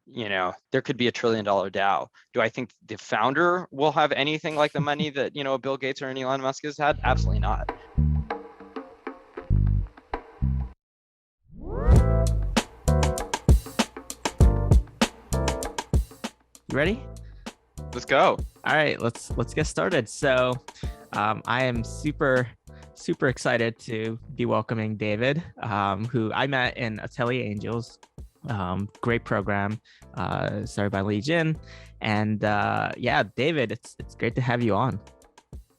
there could be $1 trillion DAO. Do I think the founder will have anything like the money that, Bill Gates or Elon Musk has had? Absolutely not. You ready? Let's go. All right, let's get started. So I am super excited to be welcoming David, who I met in Atelier Angels. Great program, started by Lee Jin. And David, it's great to have you on.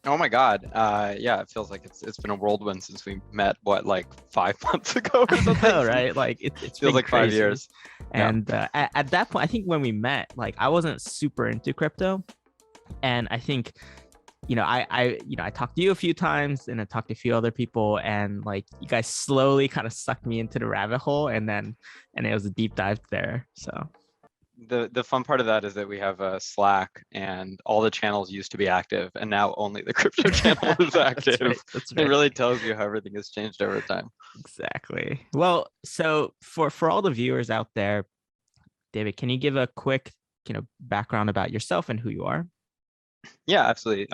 Oh my God. It feels like it's been a whirlwind since we met, like 5 months ago or something? I know, right? Like it feels like crazy. 5 years. And at that point, I think when we met, like I wasn't super into crypto. And I think, I talked to you a few times and I talked to a few other people, and like you guys slowly kind of sucked me into the rabbit hole, and it was a deep dive there. So the fun part of that is that we have a Slack, and all the channels used to be active, and now only the crypto channel is active. That's right. It really tells you how everything has changed over time. Exactly. Well, so for all the viewers out there, David, can you give a quick, background about yourself and who you are? Yeah, absolutely.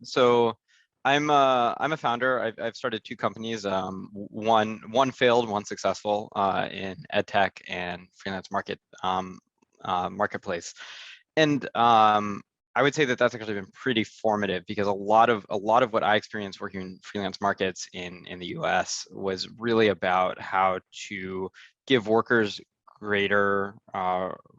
So I'm a founder. I've started 2 companies. One failed, one successful in edtech and freelance marketplace. And I would say that that's actually been pretty formative, because a lot of what I experienced working in freelance markets in the US was really about how to give workers greater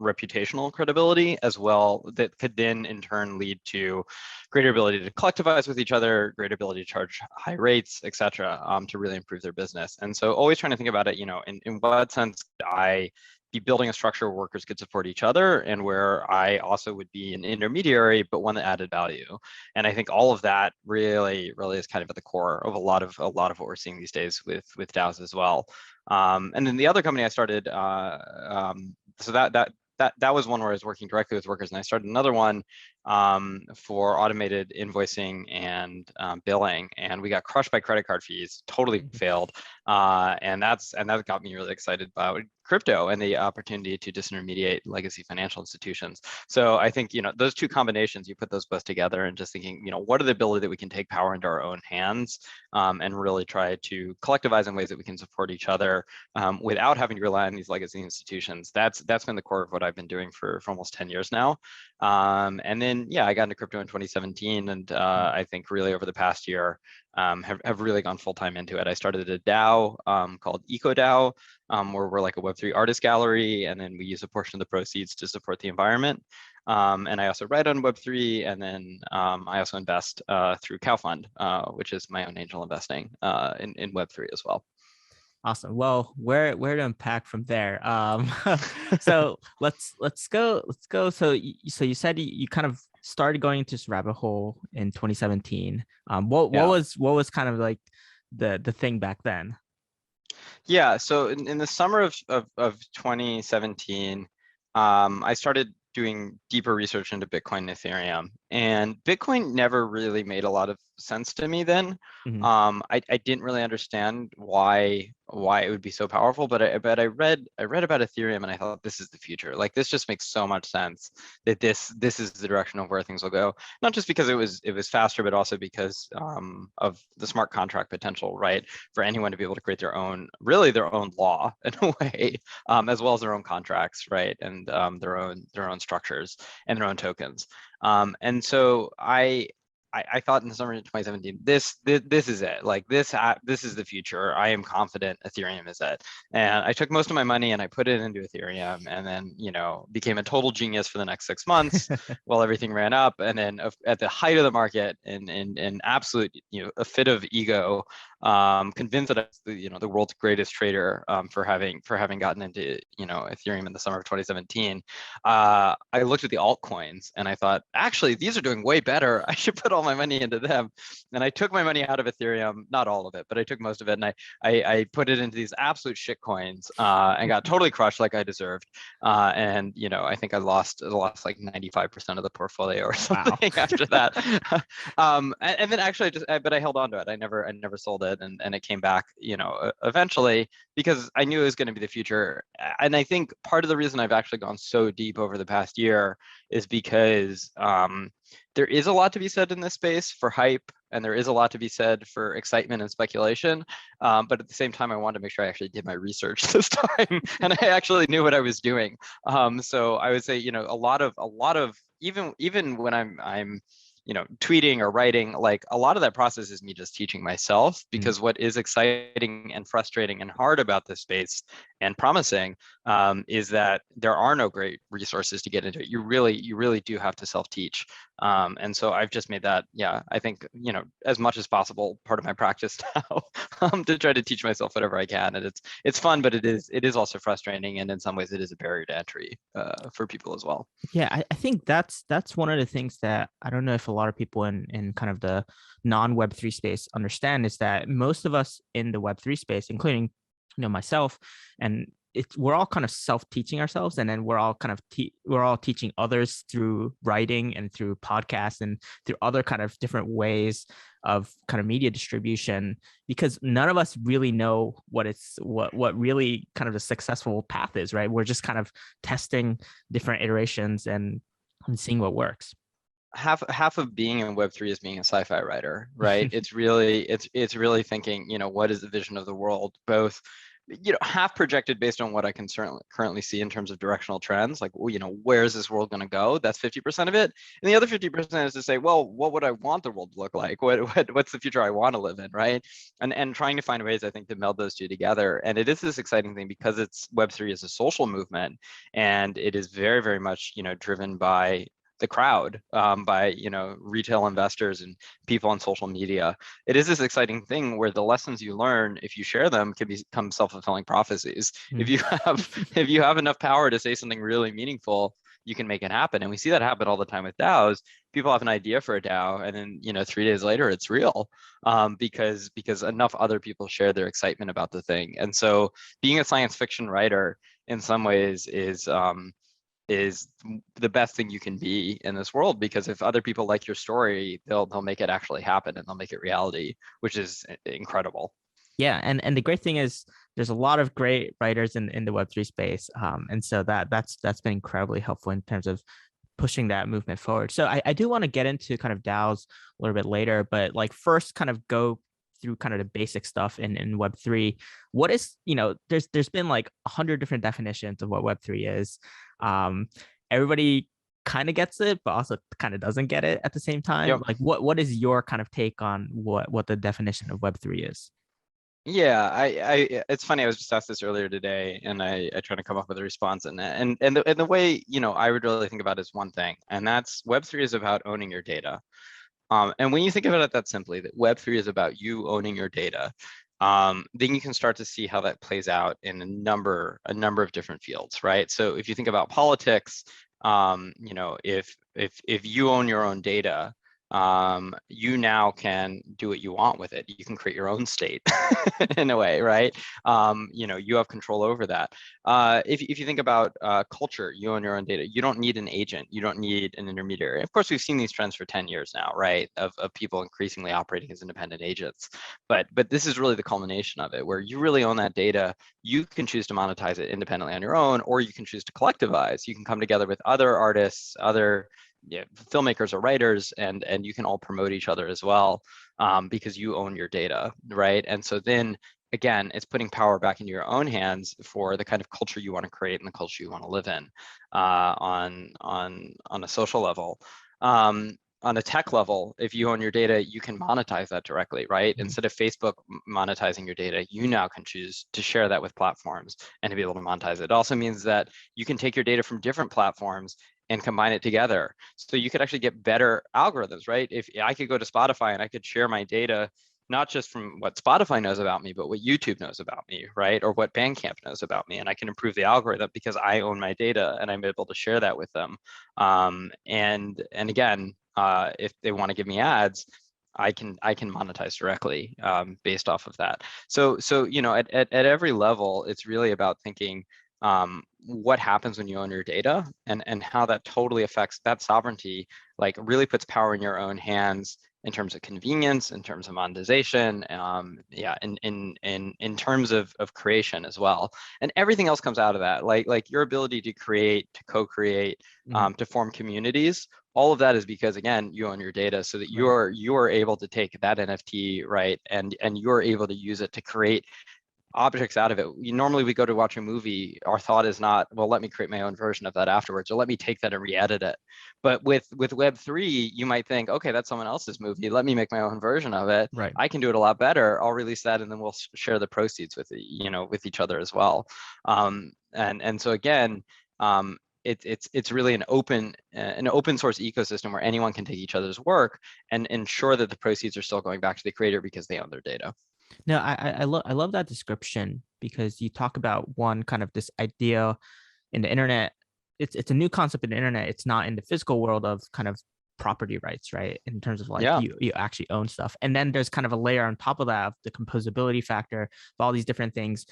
reputational credibility as well, that could then in turn lead to greater ability to collectivize with each other, greater ability to charge high rates, etc., to really improve their business. And so always trying to think about it, in what sense could I be building a structure where workers could support each other, and where I also would be an intermediary, but one that added value. And I think all of that really is kind of at the core of a lot of what we're seeing these days with DAOs as well. And then the other company I started, so that was one where I was working directly with workers, and I started another one for automated invoicing and billing, and we got crushed by credit card fees, totally failed, and that got me really excited about crypto and the opportunity to disintermediate legacy financial institutions. So I think, those 2 combinations, you put those both together and just thinking, what are the ability that we can take power into our own hands, and really try to collectivize in ways that we can support each other without having to rely on these legacy institutions. That's been the core of what I've been doing for almost 10 years now. And then, I got into crypto in 2017, and I think really over the past year, have really gone full-time into it. I started a DAO called EcoDAO, where we're like a Web3 artist gallery, and then we use a portion of the proceeds to support the environment. And I also write on Web3, and then I also invest through Cowfund, which is my own angel investing in Web3 as well. Awesome. Well, where to unpack from there? So let's go. So you said you kind of started going into this rabbit hole in 2017. What was kind of like the thing back then? Yeah. So in the summer of 2017, I started doing deeper research into Bitcoin and Ethereum, and Bitcoin never really made a lot of sense to me then. Mm-hmm. I didn't really understand why it would be so powerful, but I read about Ethereum, and I thought, this is the future. Like, this just makes so much sense that this is the direction of where things will go. Not just because it was faster, but also because of the smart contract potential, right? For anyone to be able to create their own law in a way, as well as their own contracts, right? And their own structures and their own tokens. And so I thought in the summer of 2017, this is it. Like, this is the future. I am confident Ethereum is it. And I took most of my money and I put it into Ethereum, and then, became a total genius for the next 6 months while everything ran up. And then at the height of the market, in absolute, a fit of ego, convinced that I was the world's greatest trader, for having gotten into Ethereum in the summer of 2017. I looked at the altcoins and I thought, actually, these are doing way better. I should put all my money into them. And I took my money out of Ethereum, not all of it, but I took most of it, and I put it into these absolute shit coins, and got totally crushed like I deserved. And I think I lost like 95% of the portfolio or something. Wow. After that. And then actually but I held on to it. I never sold it. it, and it came back, eventually, because I knew it was going to be the future. And I think part of the reason I've actually gone so deep over the past year is because there is a lot to be said in this space for hype, and there is a lot to be said for excitement and speculation. But at the same time, I wanted to make sure I actually did my research this time, and I actually knew what I was doing. So I would say, a lot of even when I'm tweeting or writing, like a lot of that process is me just teaching myself, because what is exciting and frustrating and hard about this space and promising is that there are no great resources to get into it. You really do have to self-teach. And so I've just made that, I think, as much as possible part of my practice now, to try to teach myself whatever I can. And it's fun, but it is also frustrating. And in some ways it is a barrier to entry for people as well. Yeah, I think that's one of the things that I don't know if a lot of people in kind of the non-Web3 space understand, is that most of us in the Web3 space, including myself, and we're all kind of self-teaching ourselves, and then we're all kind of we're all teaching others through writing and through podcasts and through other kind of different ways of kind of media distribution, because none of us really know what really kind of the successful path is, right? We're just kind of testing different iterations and seeing what works. Half of being in Web3 is being a sci-fi writer, right? it's really thinking, what is the vision of the world, both half projected based on what I can currently see in terms of directional trends, like, where is this world going to go? That's 50% of it. And the other 50% is to say, well, what would I want the world to look like? What's the future I want to live in, right? And trying to find ways, I think, to meld those two together. And it is this exciting thing because Web3 is a social movement, and it is very, very much, driven by the crowd, by retail investors and people on social media. It is this exciting thing where the lessons you learn, if you share them, can become self-fulfilling prophecies. If you have enough power to say something really meaningful, you can make it happen. And we see that happen all the time with DAOs. People have an idea for a DAO, and then 3 days later it's real, because enough other people share their excitement about the thing. And so being a science fiction writer in some ways is the best thing you can be in this world, because if other people like your story, they'll make it actually happen, and they'll make it reality, which is incredible. Yeah, and the great thing is there's a lot of great writers in the Web3 space, and so that's been incredibly helpful in terms of pushing that movement forward. So I do want to get into kind of DAOs a little bit later, but like first kind of go through kind of the basic stuff in Web3. What is, there's been like 100 different definitions of what Web3 is. Everybody kind of gets it, but also kind of doesn't get it at the same time. Yep. Like what is your kind of take on what the definition of Web3 is? Yeah, I it's funny, I was just asked this earlier today, and I try to come up with a response in that. And the way, I would really think about it is one thing, and that's Web3 is about owning your data. And when you think about it that simply, that Web3 is about you owning your data, then you can start to see how that plays out in a number of different fields, right? So if you think about politics, if you own your own data, you now can do what you want with it. You can create your own state in a way, right? You have control over that. If you think about culture, you own your own data. You don't need an agent. You don't need an intermediary. Of course, we've seen these trends for 10 years now, right? Of people increasingly operating as independent agents. But this is really the culmination of it, where you really own that data. You can choose to monetize it independently on your own, or you can choose to collectivize. You can come together with other artists, other filmmakers or writers, and you can all promote each other as well, because you own your data, right? And so then again, it's putting power back into your own hands for the kind of culture you want to create and the culture you want to live in, on a social level. On a tech level, if you own your data, you can monetize that directly, right? Instead of Facebook monetizing your data, you now can choose to share that with platforms and to be able to monetize it. It also means that you can take your data from different platforms and combine it together. So you could actually get better algorithms, right? If I could go to Spotify and I could share my data, not just from what Spotify knows about me, but what YouTube knows about me, right? Or what Bandcamp knows about me. And I can improve the algorithm because I own my data and I'm able to share that with them. And again, if they want to give me ads, I can monetize directly based off of that. So at every level, it's really about thinking what happens when you own your data, and how that totally affects that sovereignty, like really puts power in your own hands in terms of convenience, in terms of monetization, yeah, in terms of creation as well. And everything else comes out of that, like your ability to create, to co-create, to form communities. All of that is because, again, you own your data, so that you are able to take that NFT, right, and you're able to use it to create objects out of it. Normally we go to watch a movie, our thought is not, well, let me create my own version of that afterwards, or let me take that and re-edit it. But with Web3, you might think, okay, that's someone else's movie, let me make my own version of it. Right. I can do it a lot better. I'll release that, and then we'll share the proceeds with with each other as well. And so again, it's really an open source ecosystem where anyone can take each other's work and ensure that the proceeds are still going back to the creator because they own their data. No, I love that description, because you talk about one kind of this idea in the internet. It's a new concept in the internet. It's not in the physical world of kind of property rights, right? In terms of like you actually own stuff. And then there's kind of a layer on top of that of the composability factor of all these different things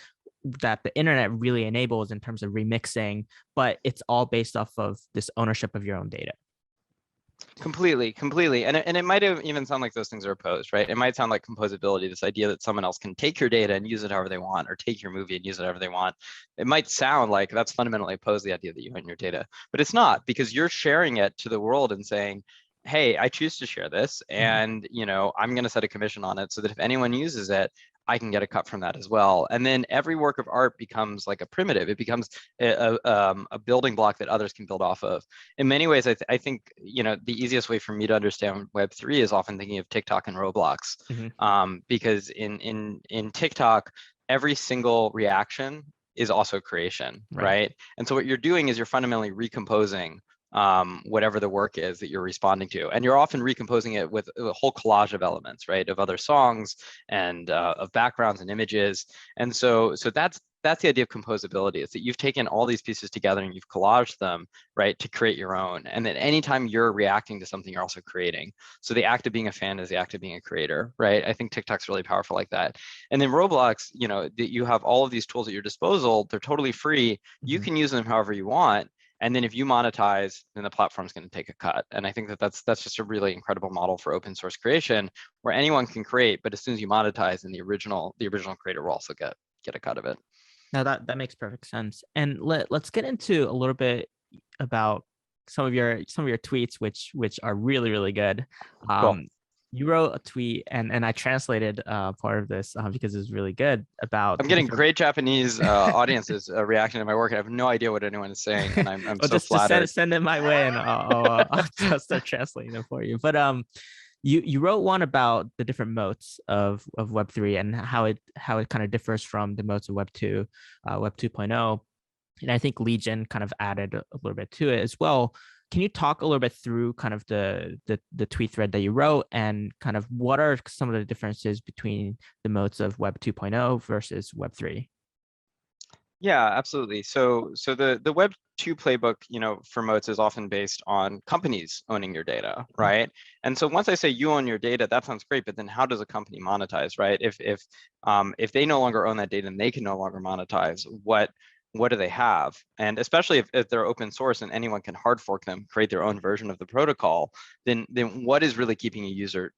that the internet really enables in terms of remixing, but it's all based off of this ownership of your own data. Completely. And it might have even sound like those things are opposed, right? It might sound like composability, this idea that someone else can take your data and use it however they want, or take your movie and use it however they want. It might sound like that's fundamentally opposed to the idea that you own your data, but it's not, because you're sharing it to the world and saying, hey, I choose to share this, and I'm going to set a commission on it so that if anyone uses it, I can get a cut from that as well. And then every work of art becomes like a primitive. It becomes a building block that others can build off of. In many ways, I think the easiest way for me to understand Web3 is often thinking of TikTok and Roblox, because in TikTok, every single reaction is also creation, right? And so what you're doing is you're fundamentally recomposing whatever the work is that you're responding to, and you're often recomposing it with a whole collage of elements, right, of other songs and of backgrounds and images. And so that's the idea of composability, is that you've taken all these pieces together and you've collaged them, right, to create your own. And then anytime you're reacting to something, you're also creating. So the act of being a fan is the act of being a creator, right? I think TikTok's really powerful like that. And then Roblox, that you have all of these tools at your disposal. They're totally free. You can use them however you want. And then if you monetize, then the platform's going to take a cut. And I think that's just a really incredible model for open source creation, where anyone can create, but as soon as you monetize, then the original creator will also get a cut of it. Now that makes perfect sense. And let's get into a little bit about some of your tweets, which are really, really good. Cool. You wrote a tweet, and I translated part of this because it was really good. About I'm getting great Japanese audiences reacting to my work. I have no idea what anyone is saying, and I'm so flattered. Just send it my way, and I'll just start translating it for you. But you wrote one about the different moats of Web3 and how it kind of differs from the moats of Web 2, Web 2.0, and I think Legion kind of added a little bit to it as well. Can you talk a little bit through kind of the tweet thread that you wrote, and kind of what are some of the differences between the moats of Web 2.0 versus Web 3? Yeah, absolutely. So the Web 2 playbook, for moats is often based on companies owning your data, right? And so once I say you own your data, that sounds great, but then how does a company monetize, right? If they no longer own that data and they can no longer monetize, what do they have? And especially if they're open source and anyone can hard fork them, create their own version of the protocol, then what is really keeping a user,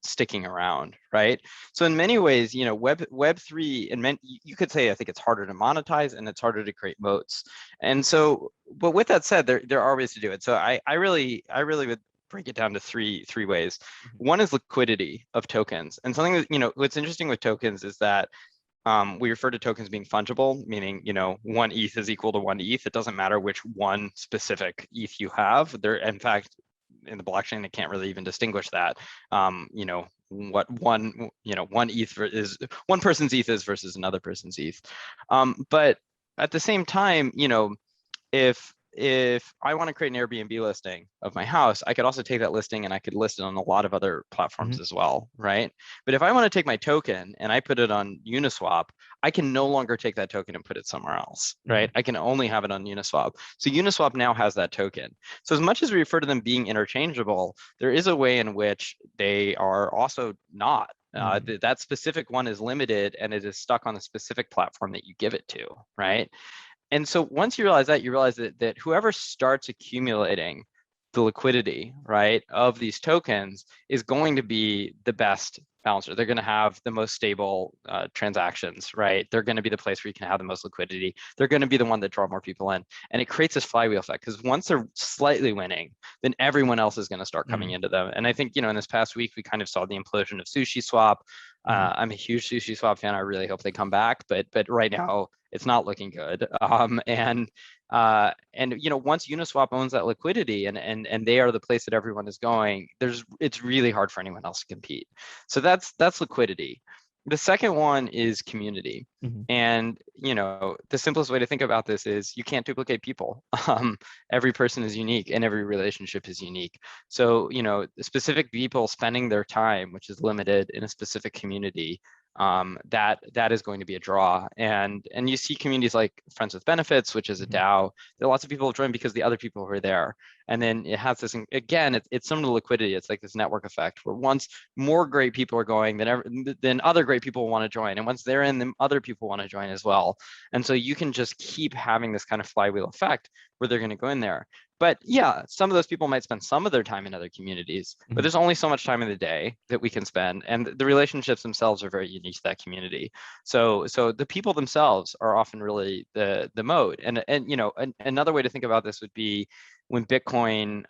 sticking around, right? So in many ways, Web3, and you could say, I think it's harder to monetize and it's harder to create moats. And so, but with that said, there are ways to do it. So I really would break it down to three ways. One is liquidity of tokens. And something that, what's interesting with tokens is that we refer to tokens being fungible, meaning, 1 ETH is equal to 1 ETH. It doesn't matter which one specific ETH you have. In fact, in the blockchain, it can't really even distinguish that. What one ETH is, one person's ETH is versus another person's ETH. But at the same time, if I want to create an Airbnb listing of my house, I could also take that listing and I could list it on a lot of other platforms as well, right? But if I want to take my token and I put it on Uniswap, I can no longer take that token and put it somewhere else, right? I can only have it on Uniswap. So Uniswap now has that token. So as much as we refer to them being interchangeable, there is a way in which they are also not. That specific one is limited and it is stuck on a specific platform that you give it to, right? And so once you realize that that whoever starts accumulating the liquidity, right, of these tokens is going to be the best balancer. They're going to have the most stable transactions, right? They're going to be the place where you can have the most liquidity. They're going to be the one that draw more people in. And it creates this flywheel effect, because once they're slightly winning, then everyone else is going to start coming into them. And I think, in this past week, we kind of saw the implosion of SushiSwap. I'm a huge SushiSwap fan. I really hope they come back, but right now it's not looking good. And once Uniswap owns that liquidity and they are the place that everyone is going, it's really hard for anyone else to compete. So that's liquidity. The second one is community. And the simplest way to think about this is you can't duplicate people. Every person is unique and every relationship is unique. So specific people spending their time, which is limited in a specific community, that is going to be a draw. And you see communities like Friends with Benefits, which is a DAO. There are lots of people who join because the other people who are there. And then it has this, again, it's similar to liquidity. It's like this network effect where once more great people are going, then other great people want to join. And once they're in, then other people want to join as well. And so you can just keep having this kind of flywheel effect where they're going to go in there. But yeah, some of those people might spend some of their time in other communities, but there's only so much time in the day that we can spend. And the relationships themselves are very unique to that community. So the people themselves are often really the mode. And another way to think about this would be when Bitcoin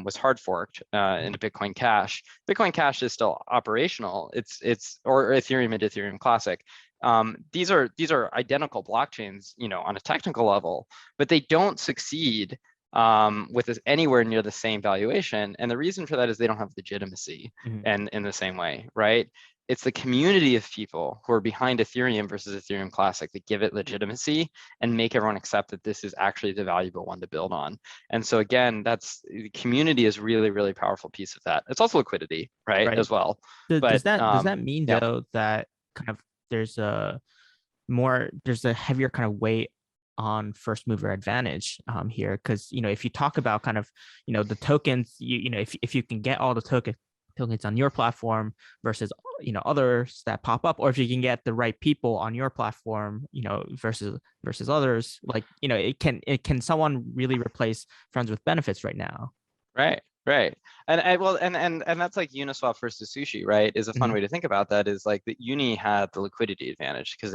was hard forked into Bitcoin Cash. Bitcoin Cash is still operational. Or Ethereum into Ethereum Classic. These are identical blockchains, on a technical level, but they don't succeed with this anywhere near the same valuation. And the reason for that is they don't have legitimacy and in the same way, right? It's the community of people who are behind Ethereum versus Ethereum Classic that give it legitimacy and make everyone accept that this is actually the valuable one to build on. And so again, the community is really, really powerful piece of that. It's also liquidity, right. As well. Does that mean though that kind of there's a heavier kind of weight on first mover advantage here? Because if you talk about kind of the tokens, if you can get all the tokens on your platform versus others that pop up, or if you can get the right people on your platform versus others, like it can someone really replace Friends with Benefits right now? Right. And that's like Uniswap versus Sushi, right? Is a fun way to think about that. Is like that Uni had the liquidity advantage because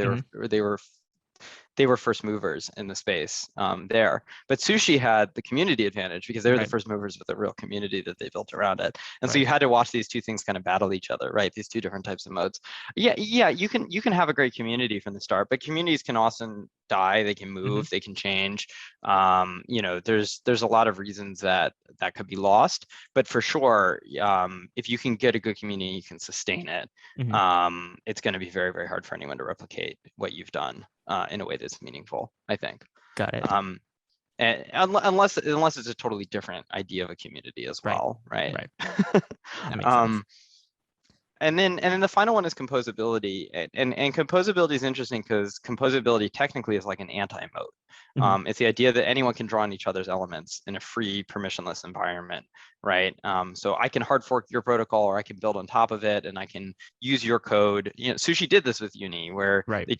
they were first movers in the space there. But Sushi had the community advantage because they were the first movers with a real community that they built around it. And so you had to watch these two things kind of battle each other, right? These two different types of modes. Yeah, you can have a great community from the start, but communities can also die, they can move, they can change. There's a lot of reasons that could be lost, but for sure, if you can get a good community, you can sustain it. It's going to be very, very hard for anyone to replicate what you've done in a way that's meaningful, I think. Got it. And unless it's a totally different idea of a community as well, right? That makes sense. And then the final one is composability, and composability is interesting because composability technically is like an anti-moat. It's the idea that anyone can draw on each other's elements in a free, permissionless environment, right? So I can hard fork your protocol, or I can build on top of it, and I can use your code. Sushi did this with Uni, where they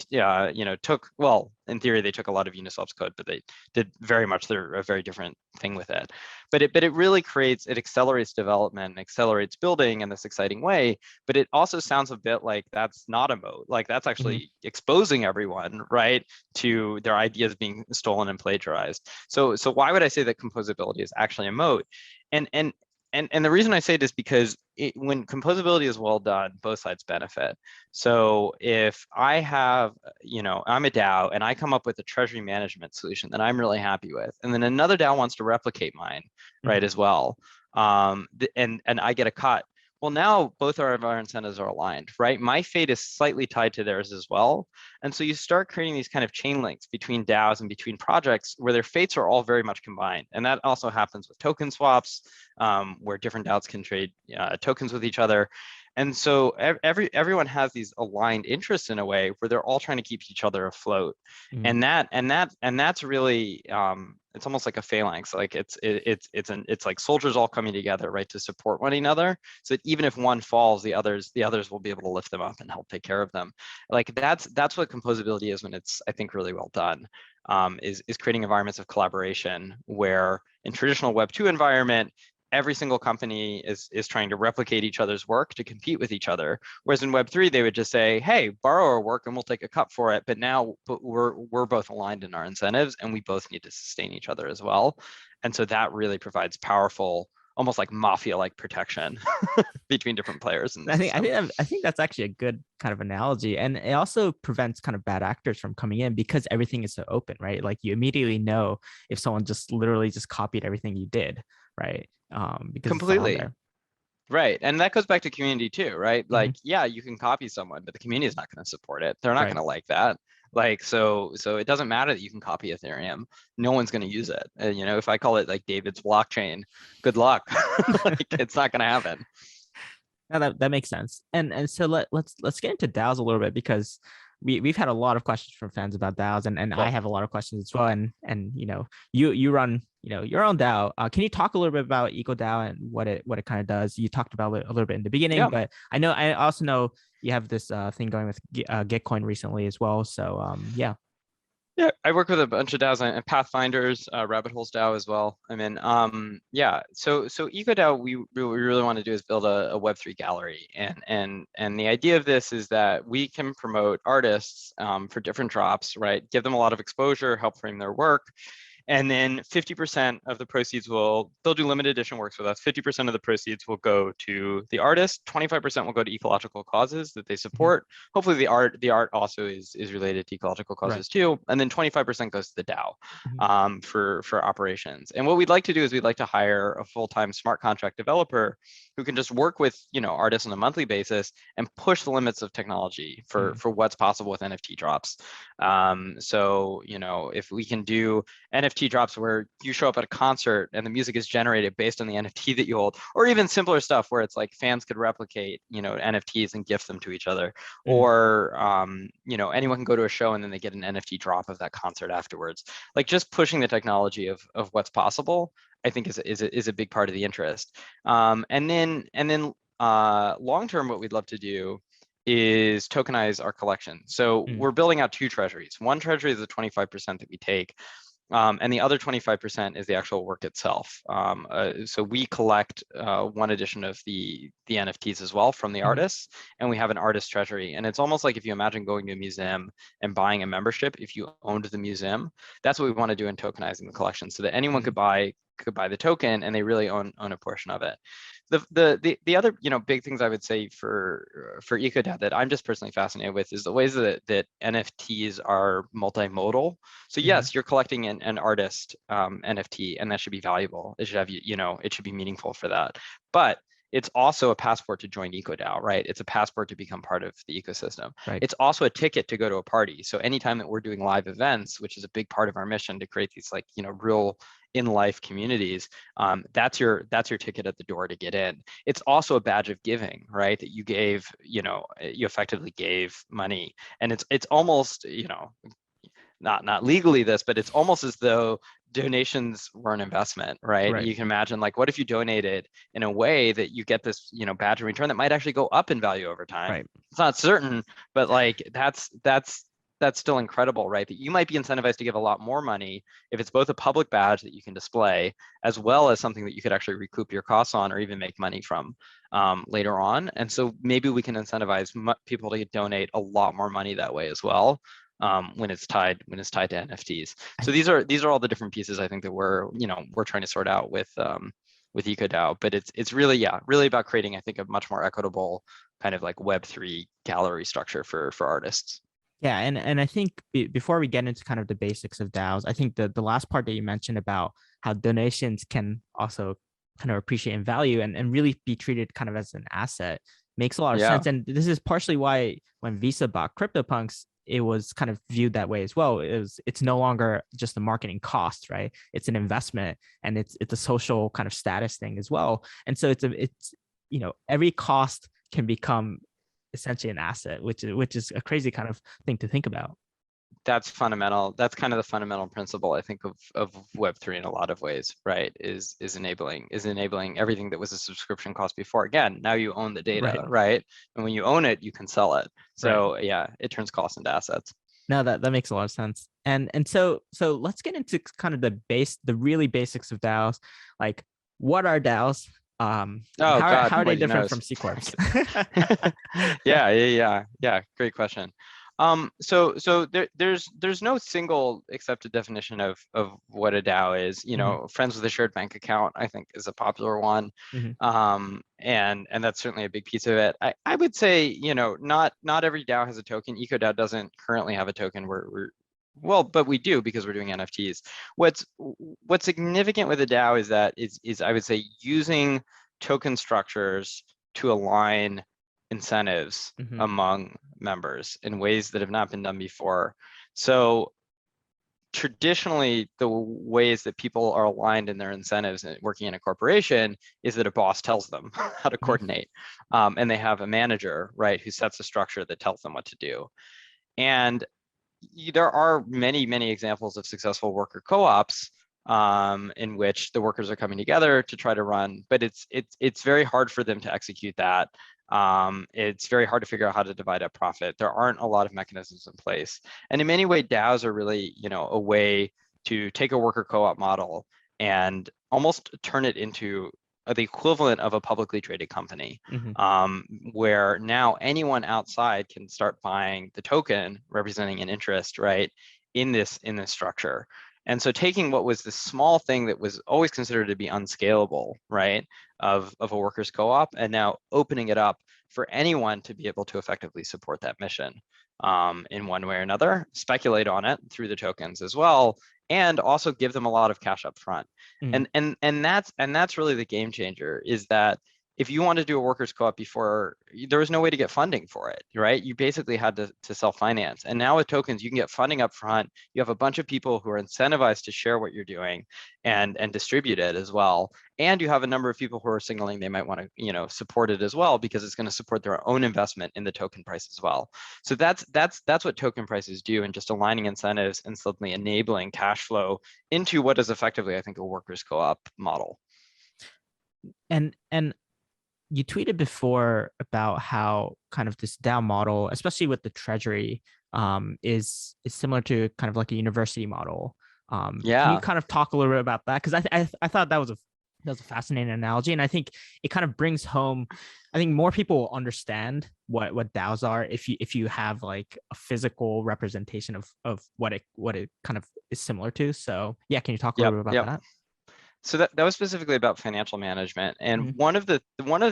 in theory they took a lot of Uniswap's code, but they did very much a very different thing with it. But it really accelerates development, accelerates building in this exciting way. But it also sounds a bit like that's not a moat. Like that's actually exposing everyone, right, to their ideas being stolen and plagiarized. So why would I say that composability is actually a moat? And the reason I say it is because when composability is well done, both sides benefit. So if I have, I'm a DAO and I come up with a treasury management solution that I'm really happy with, and then another DAO wants to replicate mine, right, as well, and I get a cut. Well, now both of our incentives are aligned, right? My fate is slightly tied to theirs as well. And so you start creating these kind of chain links between DAOs and between projects where their fates are all very much combined. And that also happens with token swaps, where different DAOs can trade tokens with each other. And so everyone has these aligned interests in a way where they're all trying to keep each other afloat. And that's really it's almost like a phalanx. Like it's like soldiers all coming together, right, to support one another, so that even if one falls, the others will be able to lift them up and help take care of them. Like that's what composability is when it's, I think, really well done. Is creating environments of collaboration where in traditional Web2 environment, every single company is trying to replicate each other's work to compete with each other. Whereas in Web3, they would just say, hey, borrow our work and we'll take a cut for it. But now we're both aligned in our incentives and we both need to sustain each other as well. And so that really provides powerful, almost like mafia-like protection between different players. I think that's actually a good kind of analogy, and it also prevents kind of bad actors from coming in because everything is so open, right? Like you immediately know if someone just literally just copied everything you did, right? Because completely. It's all there. Right. And that goes back to community too, right? Like, yeah, you can copy someone, but the community is not going to support it. They're not going to like that. Like, so it doesn't matter that you can copy Ethereum. No one's going to use it. You know, if I call it like David's blockchain, good luck. Like, it's not going to happen. No, that makes sense. And so let's get into DAOs a little bit, because we've had a lot of questions from fans about DAOs, and Cool. I have a lot of questions as well. And you know, you run your own DAO. Can you talk a little bit about EcoDAO and what it kind of does? You talked about it a little bit in the beginning, but I also know you have this thing going with Gitcoin recently as well. So yeah. Yeah, I work with a bunch of DAOs and Pathfinders, Rabbithole's DAO as well. I mean, yeah. So EcoDAO, we really want to do is build a Web3 gallery, and the idea of this is that we can promote artists for different drops, right? Give them a lot of exposure, help frame their work. And then 50% of the proceeds they'll do limited edition works with us. 50% of the proceeds will go to the artist. 25% will go to ecological causes that they support. Hopefully the art also is related to ecological causes too. And then 25% goes to the DAO for operations. And what we'd like to do is we'd like to hire a full-time smart contract developer who can just work with, you know, artists on a monthly basis and push the limits of technology for what's possible with NFT drops. So, you know, if we can do NFT drops where you show up at a concert and the music is generated based on the NFT that you hold, or even simpler stuff where it's like fans could replicate, you know, NFTs and gift them to each other, or you know, anyone can go to a show and then they get an NFT drop of that concert afterwards. Like, just pushing the technology of what's possible, I think is a big part of the interest. And then long term, what we'd love to do is tokenize our collection. So we're building out two treasuries. One treasury is the 25% that we take. And the other 25% is the actual work itself. So we collect one edition of the NFTs as well from the artists, and we have an artist treasury. And it's almost like if you imagine going to a museum and buying a membership, if you owned the museum, that's what we want to do in tokenizing the collection, so that anyone could buy the token and they really own a portion of it. The other, you know, big things I would say for EcoDAO that I'm just personally fascinated with is the ways that NFTs are multimodal. So yes, you're collecting an artist NFT, and that should be valuable. It should have, you know, it should be meaningful for that. But it's also a passport to join EcoDAO, right? It's a passport to become part of the ecosystem. It's also a ticket to go to a party. So anytime that we're doing live events, which is a big part of our mission to create these, like, you know, real in-life communities, that's your ticket at the door to get in. It's also a badge of giving, right? That you gave, you know, you effectively gave money, and it's almost, you know, not legally this, but it's almost as though donations were an investment, right? You can imagine, like, what if you donated in a way that you get this, you know, badge in return that might actually go up in value over time. It's not certain, but like that's still incredible, right? That you might be incentivized to give a lot more money if it's both a public badge that you can display, as well as something that you could actually recoup your costs on or even make money from later on. And so maybe we can incentivize people to donate a lot more money that way as well. When it's tied to NFTs. So these are all the different pieces I think that we're trying to sort out with EcoDAO. But it's really about creating, I think, a much more equitable kind of like Web3 gallery structure for artists. Yeah, and I think before we get into kind of the basics of DAOs, I think the last part that you mentioned about how donations can also kind of appreciate in value and really be treated kind of as an asset makes a lot of sense. And this is partially why when Visa bought CryptoPunks, it was kind of viewed that way as well. It's no longer just a marketing cost, right? It's an investment, and it's a social kind of status thing as well. And so it's you know, every cost can become essentially an asset, which is a crazy kind of thing to think about. That's fundamental. That's kind of the fundamental principle, I think, of Web3 in a lot of ways, right? Is enabling everything that was a subscription cost before. Again, now you own the data, right? And when you own it, you can sell it. So yeah, it turns costs into assets. No, that makes a lot of sense. And so let's get into kind of the really basics of DAOs. Like, what are DAOs? How are they different from C corps? Yeah. Great question. So there's no single accepted definition of what a DAO is. Friends with a shared bank account, I think, is a popular one. And that's certainly a big piece of it. I would say, not every DAO has a token. EcoDAO doesn't currently have a token. But we do because we're doing NFTs. What's significant with a DAO is that is I would say using token structures to align incentives among members in ways that have not been done before. So traditionally, the ways that people are aligned in their incentives and working in a corporation is that a boss tells them how to coordinate, and they have a manager, right, who sets a structure that tells them what to do. And there are many examples of successful worker co-ops in which the workers are coming together to try to run, but it's very hard for them to execute that. It's very hard to figure out how to divide up profit. There aren't a lot of mechanisms in place. And in many ways, DAOs are really, a way to take a worker co-op model and almost turn it into the equivalent of a publicly traded company, where now anyone outside can start buying the token representing an interest, right, in this structure. And so taking what was this small thing that was always considered to be unscalable, right, of a workers' co-op, and now opening it up for anyone to be able to effectively support that mission in one way or another, speculate on it through the tokens as well, and also give them a lot of cash up front. And that's really the game changer, is that if you want to do a workers' co-op before, there was no way to get funding for it, right? You basically had to self-finance. And now with tokens, you can get funding up front. You have a bunch of people who are incentivized to share what you're doing and distribute it as well. And you have a number of people who are signaling they might want to, support it as well, because it's going to support their own investment in the token price as well. So that's what token prices do, and just aligning incentives and suddenly enabling cash flow into what is effectively, I think, a workers' co-op model. And you tweeted before about how kind of this DAO model, especially with the treasury, is similar to kind of like a university model. Can you kind of talk a little bit about that? Because I thought that was a fascinating analogy, and I think it kind of brings home. I think more people will understand what DAOs are if you have like a physical representation of what it kind of is similar to. So yeah, can you talk a little bit about that? So that was specifically about financial management. And one of the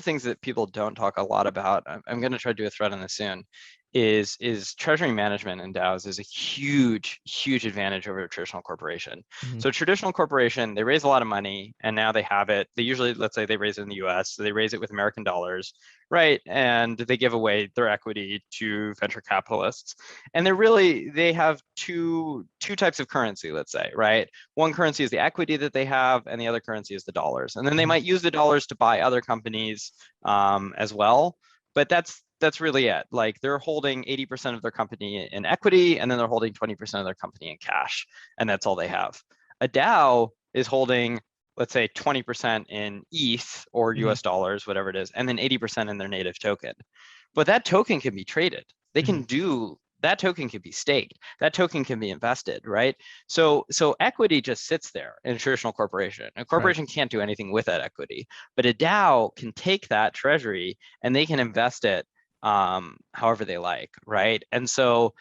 things that people don't talk a lot about, I'm going to try to do a thread on this soon, is treasury management in DAOs is a huge advantage over a traditional corporation. So a traditional corporation, they raise a lot of money and now they have it. They usually, let's say they raise it in the US, so they raise it with American dollars, right? And they give away their equity to venture capitalists. And they have two types of currency, let's say, right? One currency is the equity that they have, and the other currency is the dollars. And then they might use the dollars to buy other companies as well. But that's really it. Like, they're holding 80% of their company in equity, and then they're holding 20% of their company in cash, and that's all they have. A DAO is holding, let's say, 20% in ETH or US dollars, whatever it is, and then 80% in their native token. But that token can be traded. They can do that. Token can be staked. That token can be invested, right? So equity just sits there in a traditional corporation. A corporation can't do anything with that equity, but a DAO can take that treasury and they can invest it however they like, right? And so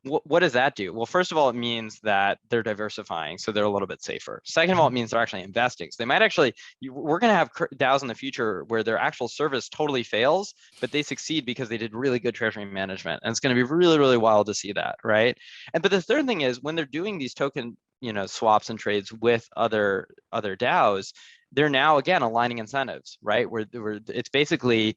what does that do? Well, first of all, it means that they're diversifying, so they're a little bit safer. Second of all, it means they're actually investing. So they might actually, we're going to have DAOs in the future where their actual service totally fails, but they succeed because they did really good treasury management. And it's going to be really wild to see that, right? But the third thing is, when they're doing these token, swaps and trades with other DAOs, they're now again aligning incentives, right? Where it's basically,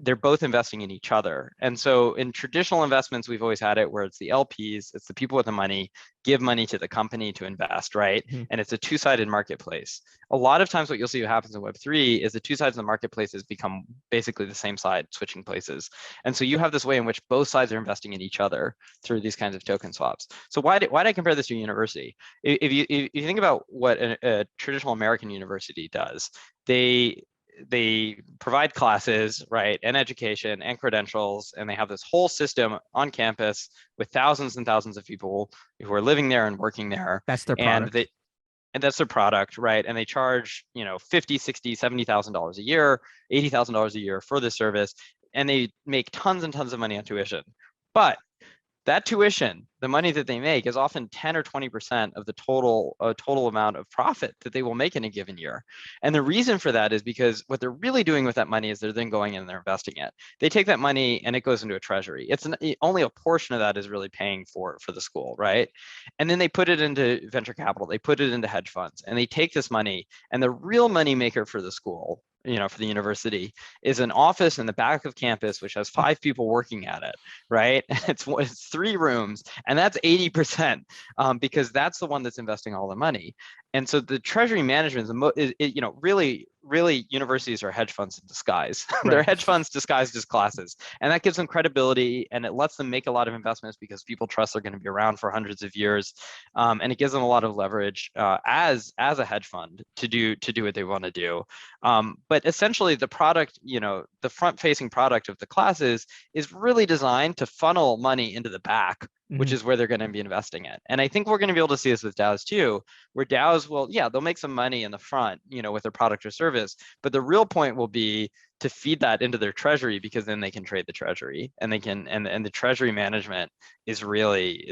they're both investing in each other. And so in traditional investments, we've always had it where it's the LPs, it's the people with the money, give money to the company to invest, right? And it's a two-sided marketplace. A lot of times what you'll see what happens in Web3 is the two sides of the marketplaces become basically the same side, switching places. And so you have this way in which both sides are investing in each other through these kinds of token swaps. So why did I compare this to a university? If you think about what a traditional American university does, they provide classes, right, and education and credentials, and they have this whole system on campus with thousands and thousands of people who are living there and working there. That's their product. and that's their product, right? And they charge, you know, $50, $60, $70,000 a year, $80,000 a year for the service, and they make tons and tons of money on tuition. But that tuition, the money that they make, is often 10 or 20% of the total amount of profit that they will make in a given year. And the reason for that is because what they're really doing with that money is they're then going in and they're investing it. They take that money and it goes into a treasury. Only a portion of that is really paying for the school, right? And then they put it into venture capital. They put it into hedge funds, and they take this money, and the real money maker for the school, you know, for the university, is an office in the back of campus which has 5 people working at it, right? It's 3 rooms, and that's 80%, because that's the one that's investing all the money. And so the treasury management is, you know, really universities are hedge funds in disguise. Right. They're hedge funds disguised as classes, and that gives them credibility, and it lets them make a lot of investments because people trust they're going to be around for hundreds of years, and it gives them a lot of leverage as a hedge fund to do what they want to do. But essentially, the product, you know, the front-facing product of the classes is really designed to funnel money into the back, which is where they're going to be investing it. And I think we're going to be able to see this with DAOs too, where DAOs will, yeah, they'll make some money in the front, you know, with their product or service, but the real point will be to feed that into their treasury, because then they can trade the treasury, and they can, and the treasury management is really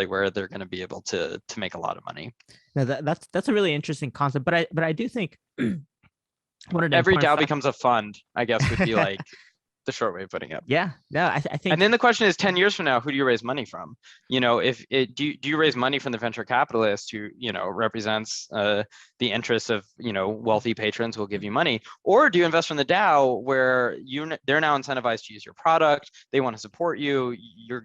where they're going to be able to make a lot of money. Now that's a really interesting concept, but I do think every DAO becomes a fund, I guess, would be like the short way of putting it. Yeah, no, I think. And then the question is, 10 years from now, who do you raise money from? You know, do you raise money from the venture capitalist who, you know, represents the interests of, you know, wealthy patrons who will give you money, or do you invest from the DAO where they're now incentivized to use your product, they want to support you,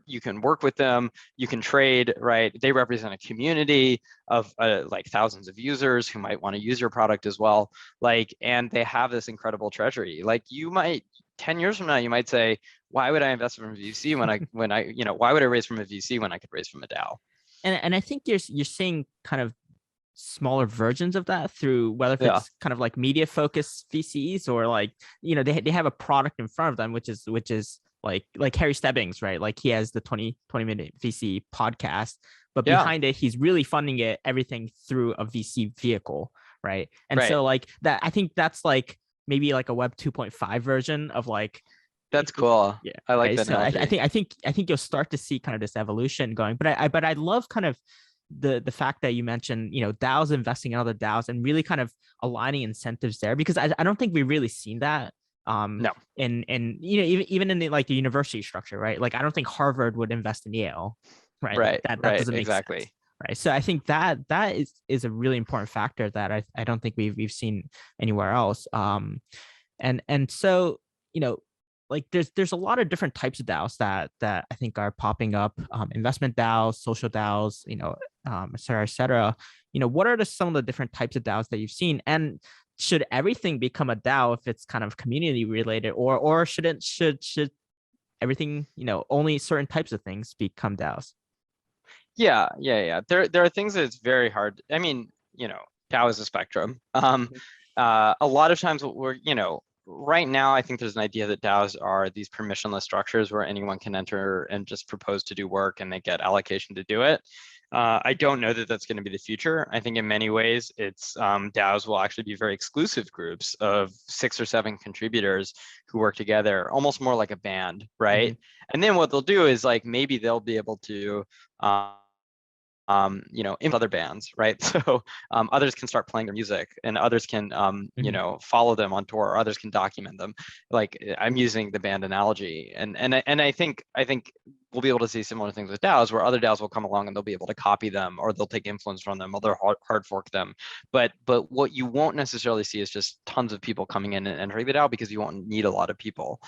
you can work with them, you can trade, right? They represent a community of like thousands of users who might want to use your product as well, like, and they have this incredible treasury. Like, you might, 10 years from now, you might say, why would I invest from a VC when I, you know, why would I raise from a VC when I could raise from a DAO? And I think you're seeing kind of smaller versions of that through whether it's kind of like media focused VCs, or like, you know, they have a product in front of them, which is like Harry Stebbings, right? Like, he has the 20-minute VC podcast, but behind it, he's really funding everything through a VC vehicle, right? And so like that, I think that's like maybe like a Web 2.5 version of like. That's cool. Yeah, I like that. So I think you'll start to see kind of this evolution going. But I love kind of the fact that you mentioned, you know, DAOs investing in other DAOs and really kind of aligning incentives there, because I don't think we've really seen that. No. And you know, even in the university structure, right? Like, I don't think Harvard would invest in Yale, right? Right. That doesn't make sense. Right. So I think that is a really important factor that I don't think we've seen anywhere else. And so, you know, like there's a lot of different types of DAOs that I think are popping up, investment DAOs, social DAOs, you know, et cetera, et cetera. You know, what are some of the different types of DAOs that you've seen? And should everything become a DAO if it's kind of community related, or should everything, you know, only certain types of things become DAOs? Yeah. There are things that it's very hard. I mean, you know, DAO is a spectrum. A lot of times we're, you know, right now, I think there's an idea that DAOs are these permissionless structures where anyone can enter and just propose to do work and they get allocation to do it. I don't know that that's going to be the future. I think in many ways, it's DAOs will actually be very exclusive groups of 6 or 7 contributors who work together, almost more like a band, right? And then what they'll do is like, maybe they'll be able to you know, in other bands, right? So others can start playing their music, and others can, you know, follow them on tour, or others can document them. Like, I'm using the band analogy, and I think we'll be able to see similar things with DAOs, where other DAOs will come along and they'll be able to copy them, or they'll take influence from them, or they'll hard fork them. But what you won't necessarily see is just tons of people coming in and entering the DAO, because you won't need a lot of people.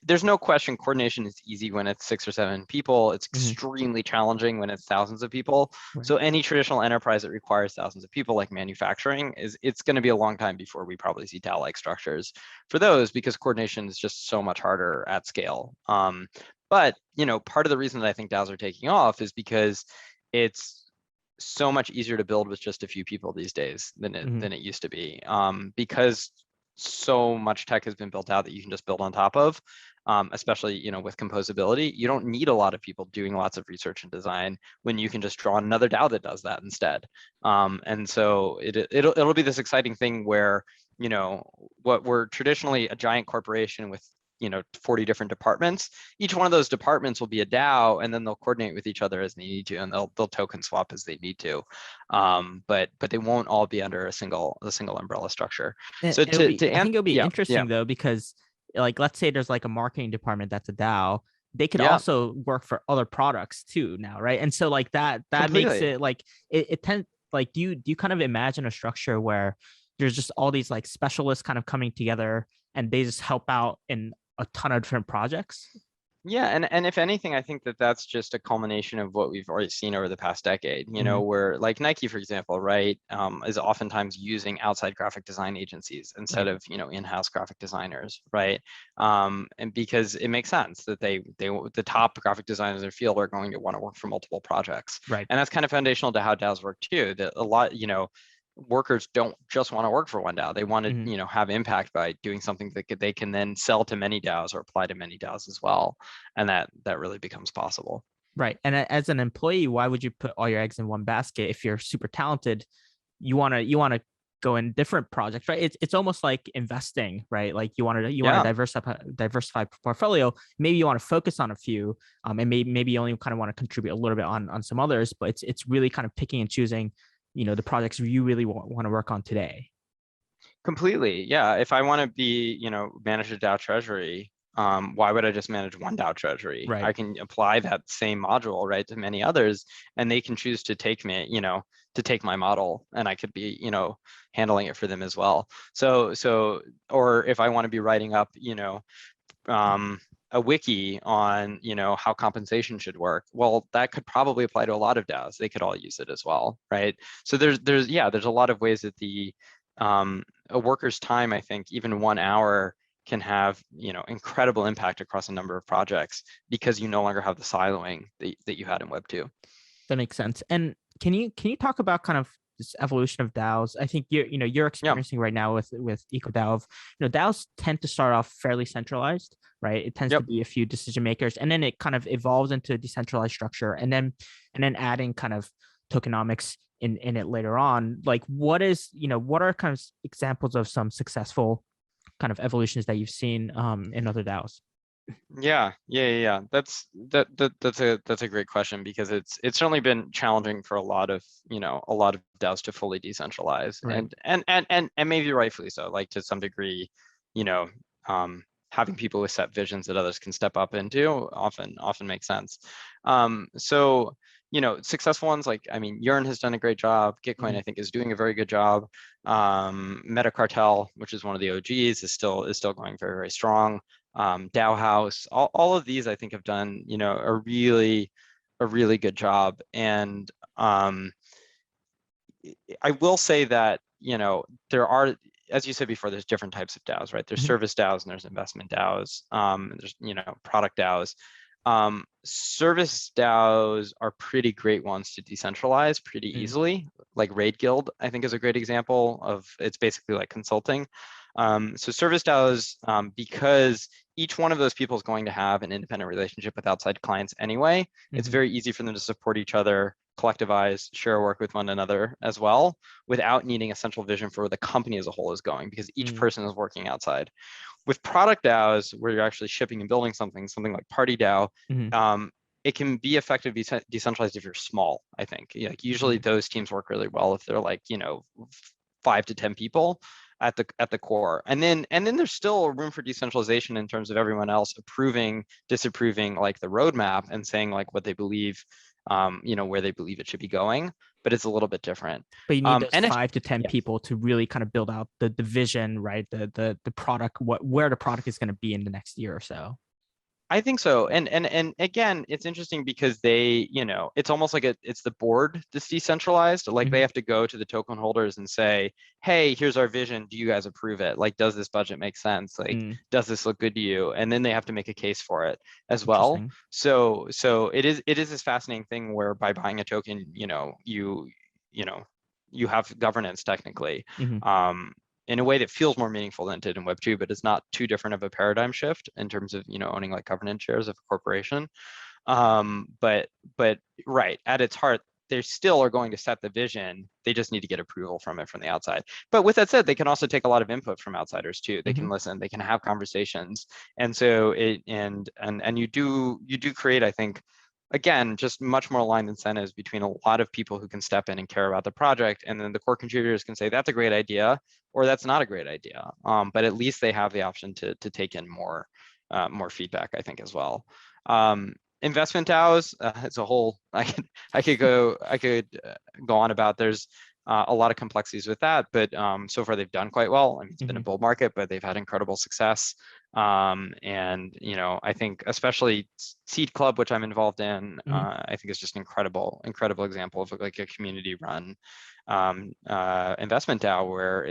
There's no question coordination is easy when it's 6 or 7 people. It's extremely challenging when it's thousands of people. Right. So any traditional enterprise that requires thousands of people, like manufacturing, it's going to be a long time before we probably see DAO-like structures for those, because coordination is just so much harder at scale. But, you know, part of the reason that I think DAOs are taking off is because it's so much easier to build with just a few people these days than it used to be, because so much tech has been built out that you can just build on top of. especially, with composability. You don't need a lot of people doing lots of research and design when you can just draw another DAO that does that instead. And so it'll be this exciting thing where, what were traditionally a giant corporation with 40 different departments, each one of those departments will be a DAO, and then they'll coordinate with each other as they need to, and they'll token swap as they need to. But they won't all be under a single umbrella structure. So I think it'll be interesting though, because like, let's say there's like a marketing department that's a DAO, they could also work for other products too now, right? And so like that makes it like it tends like, do you kind of imagine a structure where there's just all these like specialists kind of coming together and they just help out in a ton of different projects? Yeah, and if anything, I think that's just a culmination of what we've already seen over the past decade, where like Nike, for example, right, is oftentimes using outside graphic design agencies instead of, in-house graphic designers, right? And because it makes sense that the top graphic designers in their field are going to want to work for multiple projects. Right. And that's kind of foundational to how DAOs work too, that a lot, workers don't just want to work for one DAO. They want to, have impact by doing something that they can then sell to many DAOs or apply to many DAOs as well. And that really becomes possible. Right. And as an employee, why would you put all your eggs in one basket? If you're super talented, you want to go in different projects, right? It's almost like investing, right? Like you want to diversify portfolio. Maybe you want to focus on a few, and maybe you only kind of want to contribute a little bit on some others, but it's really kind of picking and choosing the projects you really want to work on today. Completely. Yeah. If I want to be, manage a DAO treasury, why would I just manage one DAO treasury? Right. I can apply that same module, right, to many others, and they can choose to take me, to take my model, and I could be, handling it for them as well. So, or if I want to be writing up, a wiki on, how compensation should work, well, that could probably apply to a lot of DAOs. They could all use it as well, right? So there's a lot of ways that a worker's time, I think, even 1 hour can have, incredible impact across a number of projects because you no longer have the siloing that you had in Web 2. That makes sense. And can you talk about kind of this evolution of DAOs? I think you're experiencing right now with EcoDAO. DAOs tend to start off fairly centralized, right? It tends to be a few decision makers, and then it kind of evolves into a decentralized structure, and then adding kind of tokenomics in it later on. Like, what are kind of examples of some successful kind of evolutions that you've seen in other DAOs? Yeah. That's a great question, because it's certainly been challenging for a lot of DAOs to fully decentralize, right. and maybe rightfully so. Like, to some degree, having people with set visions that others can step up into often makes sense. So successful ones, like, Yearn has done a great job. Gitcoin, I think, is doing a very good job. Metacartel, which is one of the OGs, is still going very, very strong. DAO House, all of these, I think, have done, a really good job. And I will say that, there are, as you said before, there's different types of DAOs, right? There's service DAOs and there's investment DAOs. There's, product DAOs. Service DAOs are pretty great ones to decentralize pretty easily. Like Raid Guild, I think, is a great example of, it's basically like consulting. So service DAOs, because each one of those people is going to have an independent relationship with outside clients anyway, it's very easy for them to support each other, collectivize, share work with one another as well, without needing a central vision for where the company as a whole is going, because each person is working outside. With product DAOs, where you're actually shipping and building something like Party DAO, it can be effectively decentralized if you're small, I think. Like, usually those teams work really well if they're like, 5 to 10 people at the core. And then there's still room for decentralization in terms of everyone else approving, disapproving, like, the roadmap and saying, like, what they believe, where they believe it should be going, but it's a little bit different. But you need those 5 to 10 people to really kind of build out the vision, right? The product, where the product is going to be in the next year or so. I think so. And again, it's interesting because they, it's almost like it's the board that's decentralized. Like, they have to go to the token holders and say, hey, here's our vision. Do you guys approve it? Like, does this budget make sense? Like, does this look good to you? And then they have to make a case for it as well. So it is this fascinating thing where, by buying a token, you have governance technically. in a way that feels more meaningful than it did in Web2, but it's not too different of a paradigm shift in terms of, owning like governance shares of a corporation. But right, at its heart, they still are going to set the vision. They just need to get approval from the outside. But with that said, they can also take a lot of input from outsiders too. They can listen, they can have conversations. And so you do create, I think, again, just much more aligned incentives between a lot of people who can step in and care about the project. And then the core contributors can say, that's a great idea, or that's not a great idea. But at least they have the option to take in more feedback, I think, as well. Investment DAOs, it's a whole, I could go on about. There's a lot of complexities with that, but so far they've done quite well. I mean, it's been a bull market, but they've had incredible success. And I think especially Seed Club, which I'm involved in, I think is just an incredible example of like a community-run investment DAO where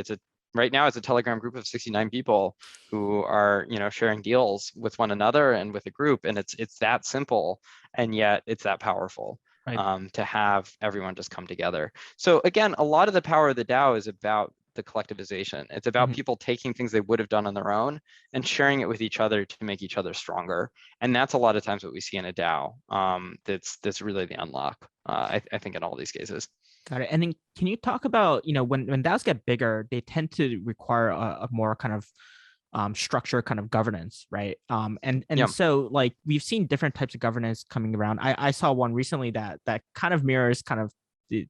right now it's a Telegram group of 69 people who are, sharing deals with one another and with a group, and it's that simple, and yet it's that powerful. Right. To have everyone just come together. So again, a lot of the power of the DAO is about the collectivization. It's about people taking things they would have done on their own and sharing it with each other to make each other stronger. And that's a lot of times what we see in a DAO. That's really the unlock, I think, in all these cases. Got it. And then can you talk about, when DAOs get bigger, they tend to require a more kind of structure, kind of governance, right? So like we've seen different types of governance coming around. I saw one recently that kind of mirrors kind of the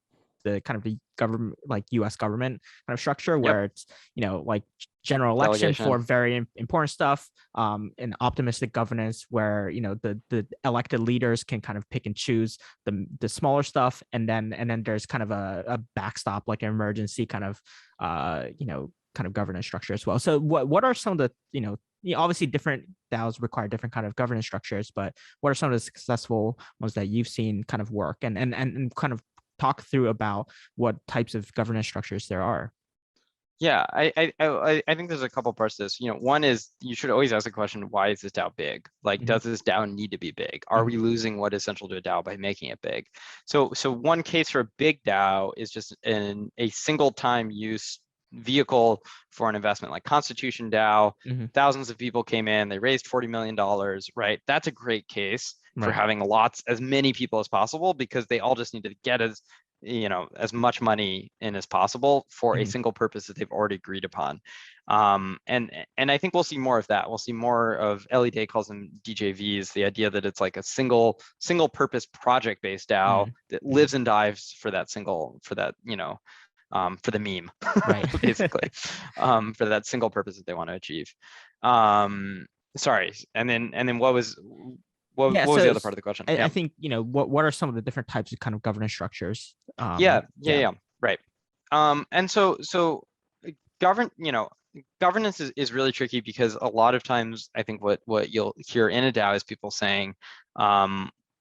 kind of the government, like US government kind of structure, where it's, like general election for very important stuff, and optimistic governance where, the elected leaders can kind of pick and choose the smaller stuff. And then there's kind of a backstop, like an emergency kind of, kind of governance structure as well. So what are some of the, obviously different DAOs require different kind of governance structures, but what are some of the successful ones that you've seen kind of work, and kind of talk through about what types of governance structures there are? Yeah, I think there's a couple parts to this. One is you should always ask the question, why is this DAO big? Like, does this DAO need to be big? Are we losing what is essential to a DAO by making it big? So one case for a big DAO is just in a single time use vehicle for an investment, like Constitution DAO. Thousands of people came in, they raised $40 million, right? That's a great case for having as many people as possible, because they all just need to get as much money in as possible for a single purpose that they've already agreed upon. And I think we'll see more of that. We'll see more of Ellie Day calls them DJVs, the idea that it's like a single purpose project based DAO that lives and dives for that for the meme, right? Basically, for that single purpose that they want to achieve. Sorry, and then what was the other part of the question? I think, what are some of the different types of kind of governance structures? Right. And so governance is really tricky, because a lot of times I think what you'll hear in a DAO is people saying,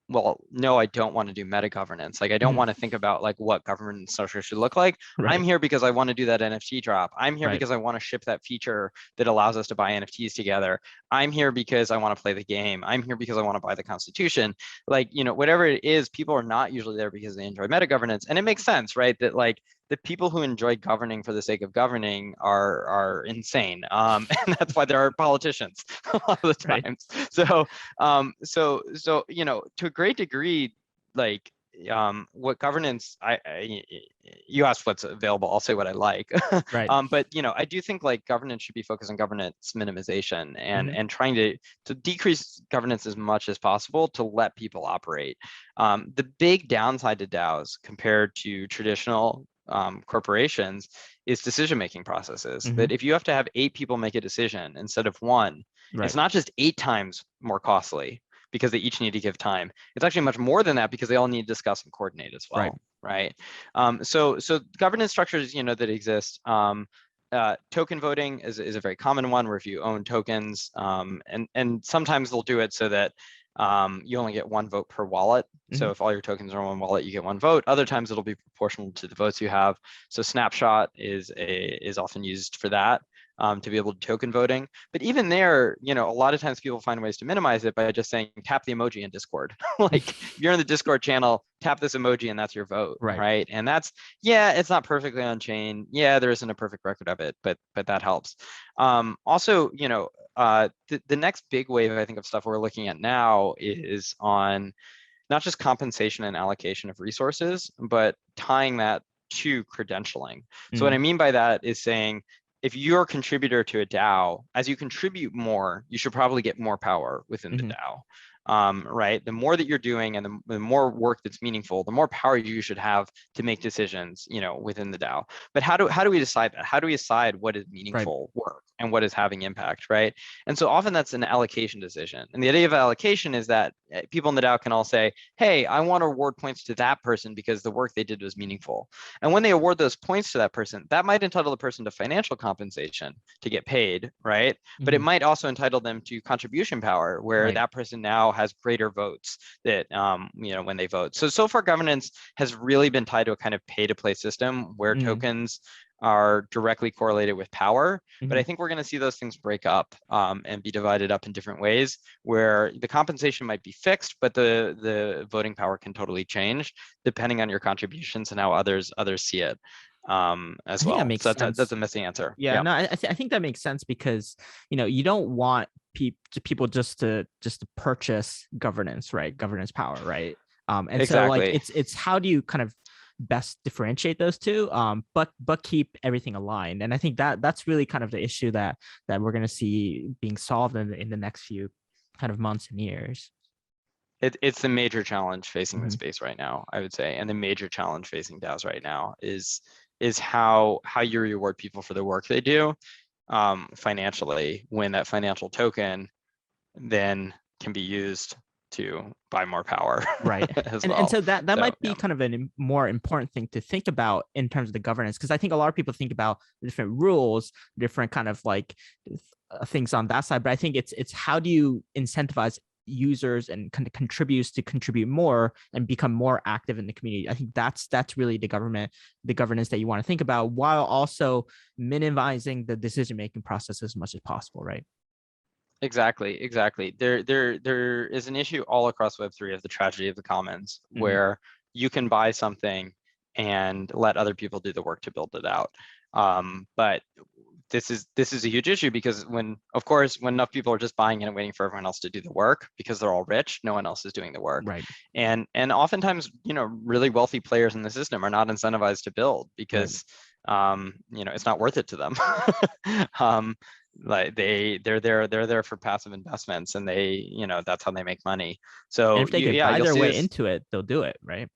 well, no, I don't want to do meta governance. Like, I don't want to think about like what governance structure should look like. Right. I'm here because I want to do that NFT drop. I'm here because I want to ship that feature that allows us to buy NFTs together. I'm here because I want to play the game. I'm here because I want to buy the Constitution. Like, whatever it is, people are not usually there because they enjoy meta governance. And it makes sense, right? That like the people who enjoy governing for the sake of governing are insane. And that's why there are politicians a lot of the times. Right. So to a great degree, like what governance, you asked what's available, I'll say what I like. Right. But I do think like governance should be focused on governance minimization and trying to decrease governance as much as possible to let people operate. The big downside to DAOs compared to traditional corporations is decision-making processes. That if you have to have 8 people make a decision instead of 1, it's not just 8 times more costly because they each need to give time. It's actually much more than that, because they all need to discuss and coordinate as well. Right. So governance structures, that exist. Token voting is a very common one, where if you own tokens, and sometimes they'll do it so that you only get 1 vote per wallet. So if all your tokens are on one wallet, you get 1 vote. Other times it'll be proportional to the votes you have. So Snapshot is often used for that, to be able to token voting. But even there, a lot of times people find ways to minimize it by just saying tap the emoji in Discord. Like, if you're in the Discord channel, tap this emoji and that's your vote, Right. right? And that's, yeah, it's not perfectly on chain. Yeah, there isn't a perfect record of it, but that helps. Also, the next big wave, I think, of stuff we're looking at now is on not just compensation and allocation of resources, but tying that to credentialing. So what I mean by that is saying, if you're a contributor to a DAO, as you contribute more, you should probably get more power within the DAO. Right? The more that you're doing and the more work that's meaningful, the more power you should have to make decisions, within the DAO. But how do we decide that? How do we decide what is meaningful work and what is having impact, right? And so often that's an allocation decision. And the idea of allocation is that people in the DAO can all say, hey, I want to award points to that person because the work they did was meaningful. And when they award those points to that person, that might entitle the person to financial compensation to get paid, right? But it might also entitle them to contribution power, where that person now has greater votes that, when they vote. So far governance has really been tied to a kind of pay to play system where tokens are directly correlated with power. But I think we're going to see those things break up and be divided up in different ways, where the compensation might be fixed, but the voting power can totally change depending on your contributions and how others see it as well. That makes sense. That's a messy answer. Yeah. No, I think that makes sense, because you don't want people just to purchase governance, right? Governance power, right? And exactly. So it's how do you kind of best differentiate those two, but keep everything aligned. And I think that's really kind of the issue that we're going to see being solved in the next few kind of months and years. It's the major challenge facing the space right now, I would say, and the major challenge facing DAOs right now is how you reward people for the work they do financially, when that financial token then can be used to buy more power. Right. as and, well. And so that might be yeah. kind of a more important thing to think about in terms of the governance, because I think a lot of people think about the different rules, different kind of like things on that side, but I think it's how do you incentivize users and kind of contribute more and become more active in the community. I think that's really the governance that you want to think about, while also minimizing the decision-making process as much as possible, right? Exactly. There is an issue all across Web3 of the tragedy of the commons, where you can buy something and let other people do the work to build it out. But this is a huge issue, because when enough people are just buying it and waiting for everyone else to do the work because they're all rich, no one else is doing the work. Right. And oftentimes, really wealthy players in the system are not incentivized to build because it's not worth it to them. Like they're there for passive investments, and that's how they make money. So and if they could buy their way into it, they'll do it, right?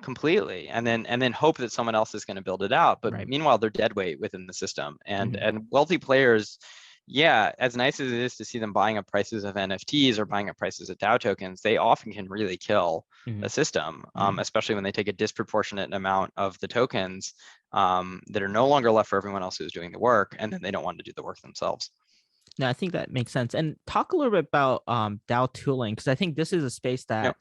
Completely, and then hope that someone else is going to build it out. But meanwhile, they're dead weight within the system. And wealthy players, as nice as it is to see them buying up prices of NFTs or buying up prices of DAO tokens, they often can really kill a system, especially when they take a disproportionate amount of the tokens that are no longer left for everyone else who's doing the work, and then they don't want to do the work themselves. No, I think that makes sense. And talk a little bit about DAO tooling, because I think this is a space that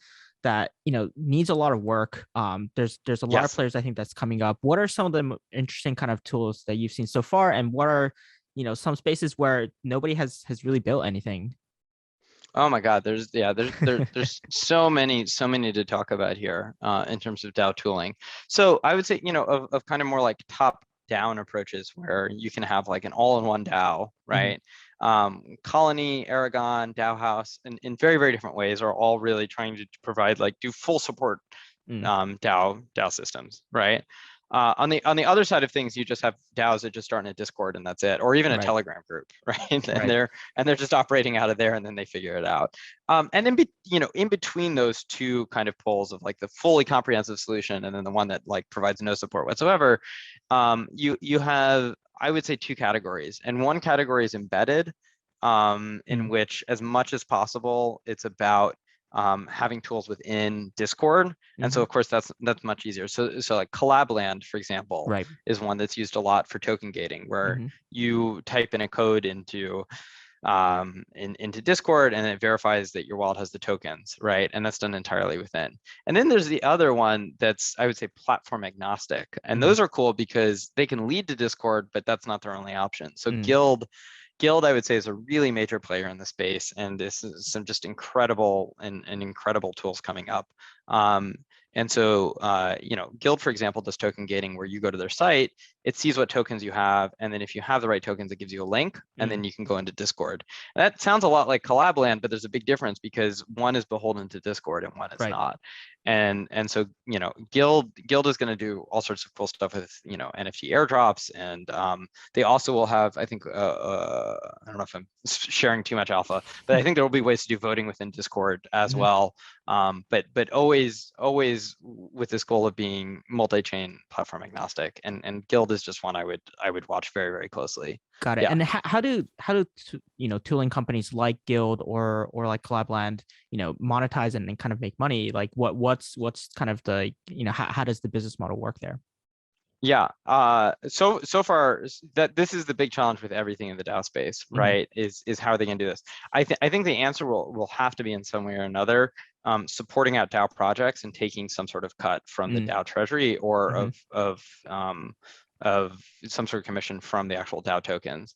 needs a lot of work. There's a lot of players, I think, that's coming up. What are some of the interesting kind of tools that you've seen so far, and what are some spaces where nobody has really built anything? Oh my God, there's so many to talk about here in terms of DAO tooling. So I would say, of kind of more like top down approaches, where you can have like an all-in-one DAO, right? Colony, Aragon, DAO House, in very, very different ways, are all really trying to provide, do full support DAO systems, right? On the other side of things, you just have DAOs that just start in a Discord and that's it, or even a Telegram group, right? And they're just operating out of there, and then they figure it out. And then in between those two kind of poles of like the fully comprehensive solution and then the one that provides no support whatsoever, you have, I would say, two categories. And one category is embedded, in which, as much as possible, it's about having tools within Discord. And so of course that's much easier. So like Collabland, for example, is one that's used a lot for token gating, where you type in a code into Discord, and it verifies that your wallet has the tokens, right? And that's done entirely within. And then there's the other one that's, I would say, platform agnostic. And those are cool because they can lead to Discord, but that's not their only option. So Guild, I would say, is a really major player in the space, and this is some just incredible tools coming up. And so, Guild, for example, does token gating where you go to their site, it sees what tokens you have, and then if you have the right tokens, it gives you a link, and then you can go into Discord. And that sounds a lot like Collabland, but there's a big difference because one is beholden to Discord and one is not. And so, Guild is going to do all sorts of cool stuff with, NFT airdrops, and they also will have, I think, I don't know if I'm sharing too much alpha, but I think there will be ways to do voting within Discord as well. But always with this goal of being multi-chain platform agnostic, and Guild is just one I would watch very, very closely. Got it. Yeah. And how do tooling companies like Guild or like Collabland, monetize and kind of make money? Like what's kind of the, how does the business model work there? Yeah. So far that this is the big challenge with everything in the DAO space, right? Is how are they going to do this? I think the answer will have to be in some way or another, supporting out DAO projects and taking some sort of cut from the DAO treasury or of some sort of commission from the actual DAO tokens,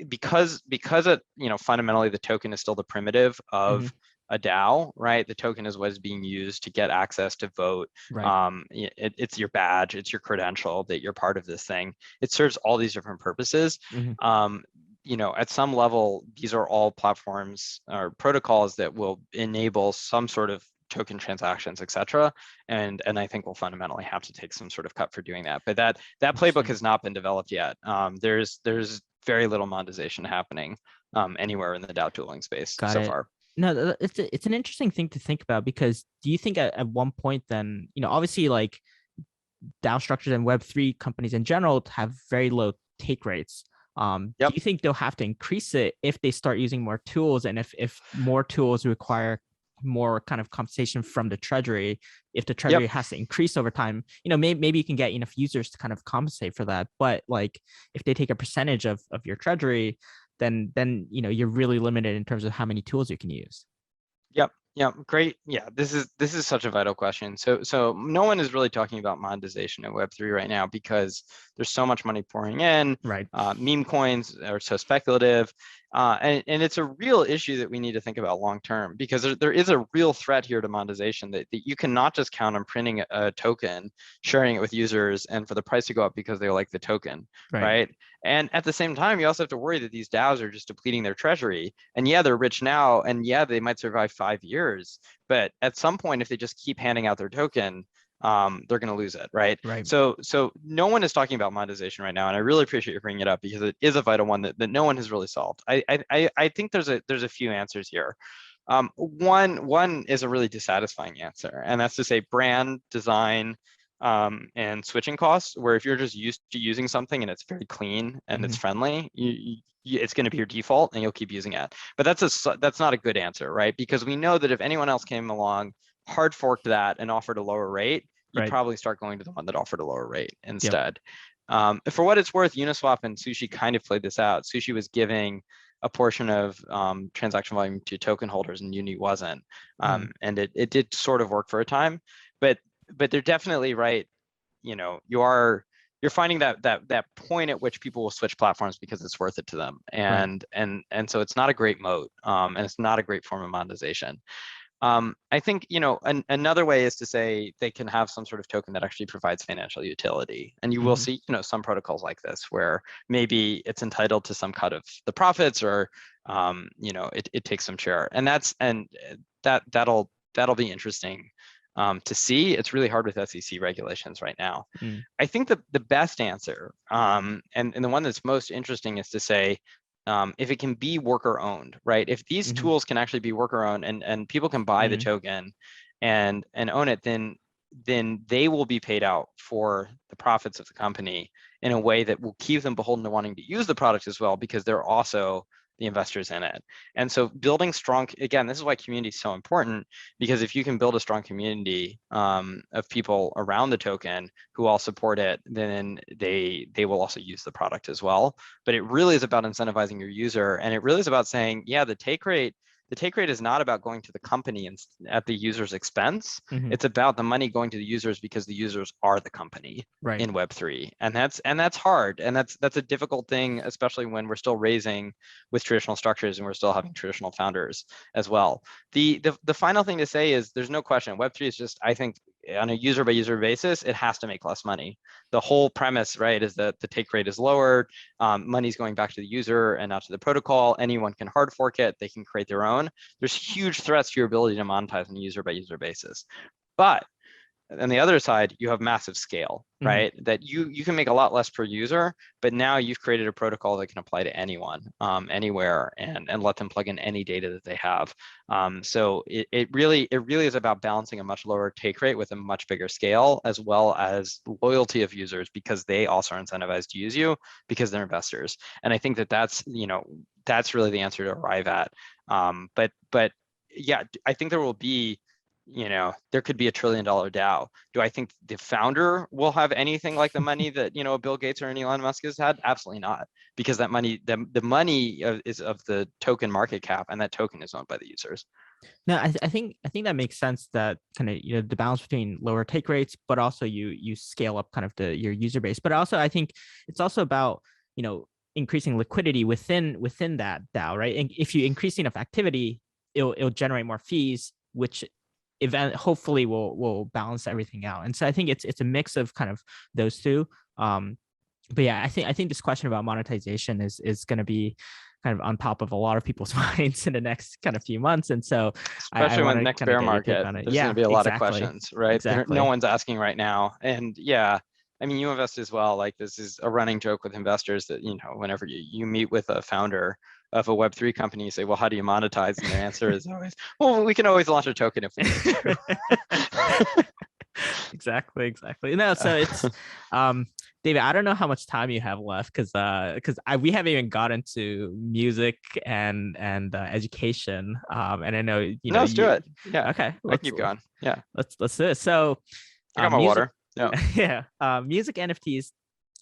because it, fundamentally the token is still the primitive of a DAO, right? The token is what is being used to get access to vote. It's your badge, it's your credential that you're part of this thing. It serves all these different purposes. At some level, these are all platforms or protocols that will enable some sort of token transactions, etc. And I think we'll fundamentally have to take some sort of cut for doing that. But that playbook has not been developed yet. There's very little monetization happening anywhere in the DAO tooling space so far. No, it's an interesting thing to think about, because do you think at one point then, obviously like DAO structures and Web3 companies in general have very low take rates. Do you think they'll have to increase it if they start using more tools, and if more tools require more kind of compensation from the treasury, if the treasury has to increase over time, maybe you can get enough users to kind of compensate for that. But like if they take a percentage of your treasury, then you're really limited in terms of how many tools you can use. Yeah, great. Yeah, this is such a vital question. So no one is really talking about monetization in Web3 right now because there's so much money pouring in. Right. Meme coins are so speculative, and it's a real issue that we need to think about long term, because there is a real threat here to monetization that you cannot just count on printing a token, sharing it with users, and for the price to go up because they like the token, right? And at the same time, you also have to worry that these DAOs are just depleting their treasury. And yeah, they're rich now, and yeah, they might survive 5 years. But at some point, if they just keep handing out their token, they're going to lose it, right? So no one is talking about monetization right now, and I really appreciate you bringing it up because it is a vital one that no one has really solved. I think there's a few answers here. One is a really dissatisfying answer, and that's to say brand design and switching costs, where if you're just used to using something and it's very clean and it's friendly, it's going to be your default and you'll keep using it. But that's not a good answer, right? Because we know that if anyone else came along, hard forked that and offered a lower rate, you'd probably start going to the one that offered a lower rate instead. For what it's worth, Uniswap and Sushi kind of played this out. Sushi was giving a portion of transaction volume to token holders and Uni wasn't. And it did sort of work for a time, but they're definitely right. You're finding that point at which people will switch platforms because it's worth it to them. And so it's not a great moat, and it's not a great form of monetization. I think, another way is to say they can have some sort of token that actually provides financial utility. And you will see, some protocols like this where maybe it's entitled to some cut of the profits, or, it takes some share. And that'll be interesting to see. It's really hard with SEC regulations right now. I think the best answer, and the one that's most interesting, is to say, if it can be worker owned, right? If these tools can actually be worker owned and people can buy the token and own it, then they will be paid out for the profits of the company in a way that will keep them beholden to wanting to use the product as well, because they're also the investors in it. And so building strong, again, this is why community is so important, because if you can build a strong community of people around the token who all support it, then they will also use the product as well. But it really is about incentivizing your user, and it really is about saying, yeah, the take rate the take rate is not about going to the company and at the user's expense. Mhm. It's about the money going to the users because the users are the company Right. in Web3. And that's hard. And that's a difficult thing, especially when we're still raising with traditional structures and we're still having traditional founders as well. The final thing to say is there's no question. Web3 is just, I think, on a user by user basis, it has to make less money. The whole premise, right, is that the take rate is lowered, money's going back to the user and not to the protocol. Anyone can hard fork it, they can create their own. There's huge threats to your ability to monetize on a user by user basis. But on the other side, you have massive scale, right? That you can make a lot less per user, but now you've created a protocol that can apply to anyone, anywhere, and let them plug in any data that they have. So it really is about balancing a much lower take rate with a much bigger scale, as well as loyalty of users, because they also are incentivized to use you because they're investors. And I think that's really the answer to arrive at. But yeah, I think there will be, there could be $1 trillion DAO. Do I think the founder will have anything like the money that, Bill Gates or Elon Musk has had? Absolutely not, because that money, the money is of the token market cap, and that token is owned by the users. No, I think that makes sense, that kind of, the balance between lower take rates, but also you scale up kind of your user base. But also I think it's also about, increasing liquidity within that DAO, right? And if you increase enough activity, it'll generate more fees, which hopefully will balance everything out. And so I think it's a mix of kind of those two. But yeah, I think this question about monetization is going to be kind of on top of a lot of people's minds in the next kind of few months. And so especially when the next bear market, there's going to be a lot of questions, right? Exactly. No one's asking right now. And yeah, I mean, you invest as well. Like, this is a running joke with investors that, whenever you meet with a founder of a Web3 company, you say, well, how do you monetize? And their answer is always, well, we can always launch a token if we need to. Exactly. No, so it's David, I don't know how much time you have left, because we haven't even gotten to music and education, and I know no, let's do it. Yeah, okay, I'll keep going. Yeah, let's do it. So I got my water. Yeah. Music NFTs,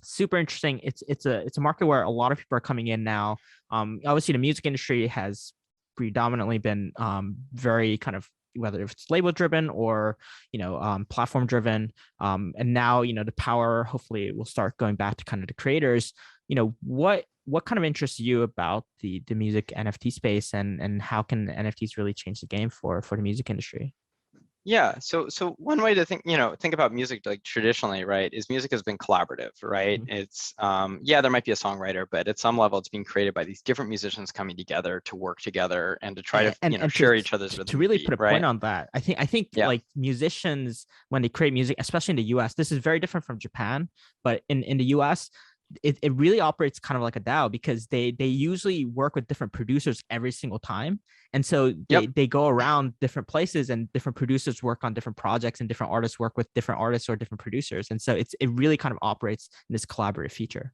super interesting. It's a market where a lot of people are coming in now. Obviously the music industry has predominantly been very kind of, whether it's label driven or platform driven, and now the power hopefully will start going back to kind of the creators. What kind of interests you about the music NFT space, and how can NFTs really change the game for the music industry? Yeah, so one way to think about music, like traditionally, right, is music has been collaborative, right? It's there might be a songwriter, but at some level it's being created by these different musicians coming together to work together and to try to share each other's rhythm. To really put a right? point on that, I think like musicians, when they create music, especially in the US, this is very different from Japan, but in the US, it really operates kind of like a DAO, because they usually work with different producers every single time. And so they go around different places, and different producers work on different projects, and different artists work with different artists or different producers. And so it really kind of operates in this collaborative feature.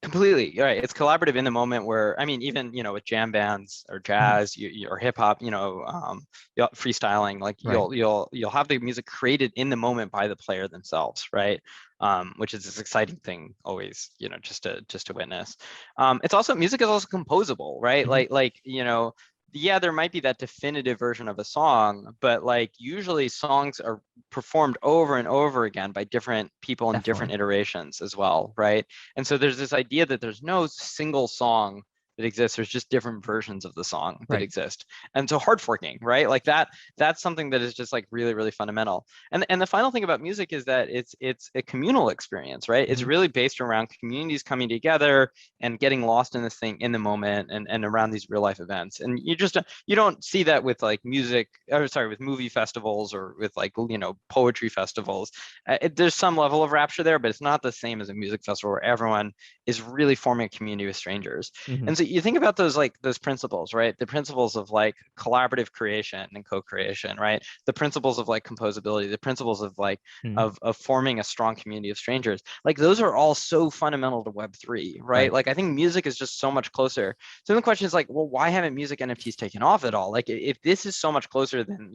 Completely right. It's collaborative in the moment, where, I mean, even with jam bands or jazz, or hip hop, freestyling, like you'll have the music created in the moment by the player themselves, right? Which is this exciting thing always, just to witness. It's also, music is also composable, right? There might be that definitive version of a song, but like usually songs are performed over and over again by different people in different iterations as well, right? And so there's this idea that there's no single song that exists. There's just different versions of the song that exist. And so hard forking, right? Like that's something that is just like really, really fundamental. And the final thing about music is that it's a communal experience, right? It's really based around communities coming together and getting lost in this thing in the moment, and around these real life events. And you don't see that with like with movie festivals, or with like, poetry festivals. There's some level of rapture there, but it's not the same as a music festival where everyone is really forming a community with strangers. And so you think about those principles, right? The principles of like collaborative creation and co-creation, right? The principles of like composability, the principles of like of forming a strong community of strangers. Like those are all so fundamental to Web3, right? Like I think music is just so much closer. So the question is like, well, why haven't music NFTs taken off at all? Like if this is so much closer than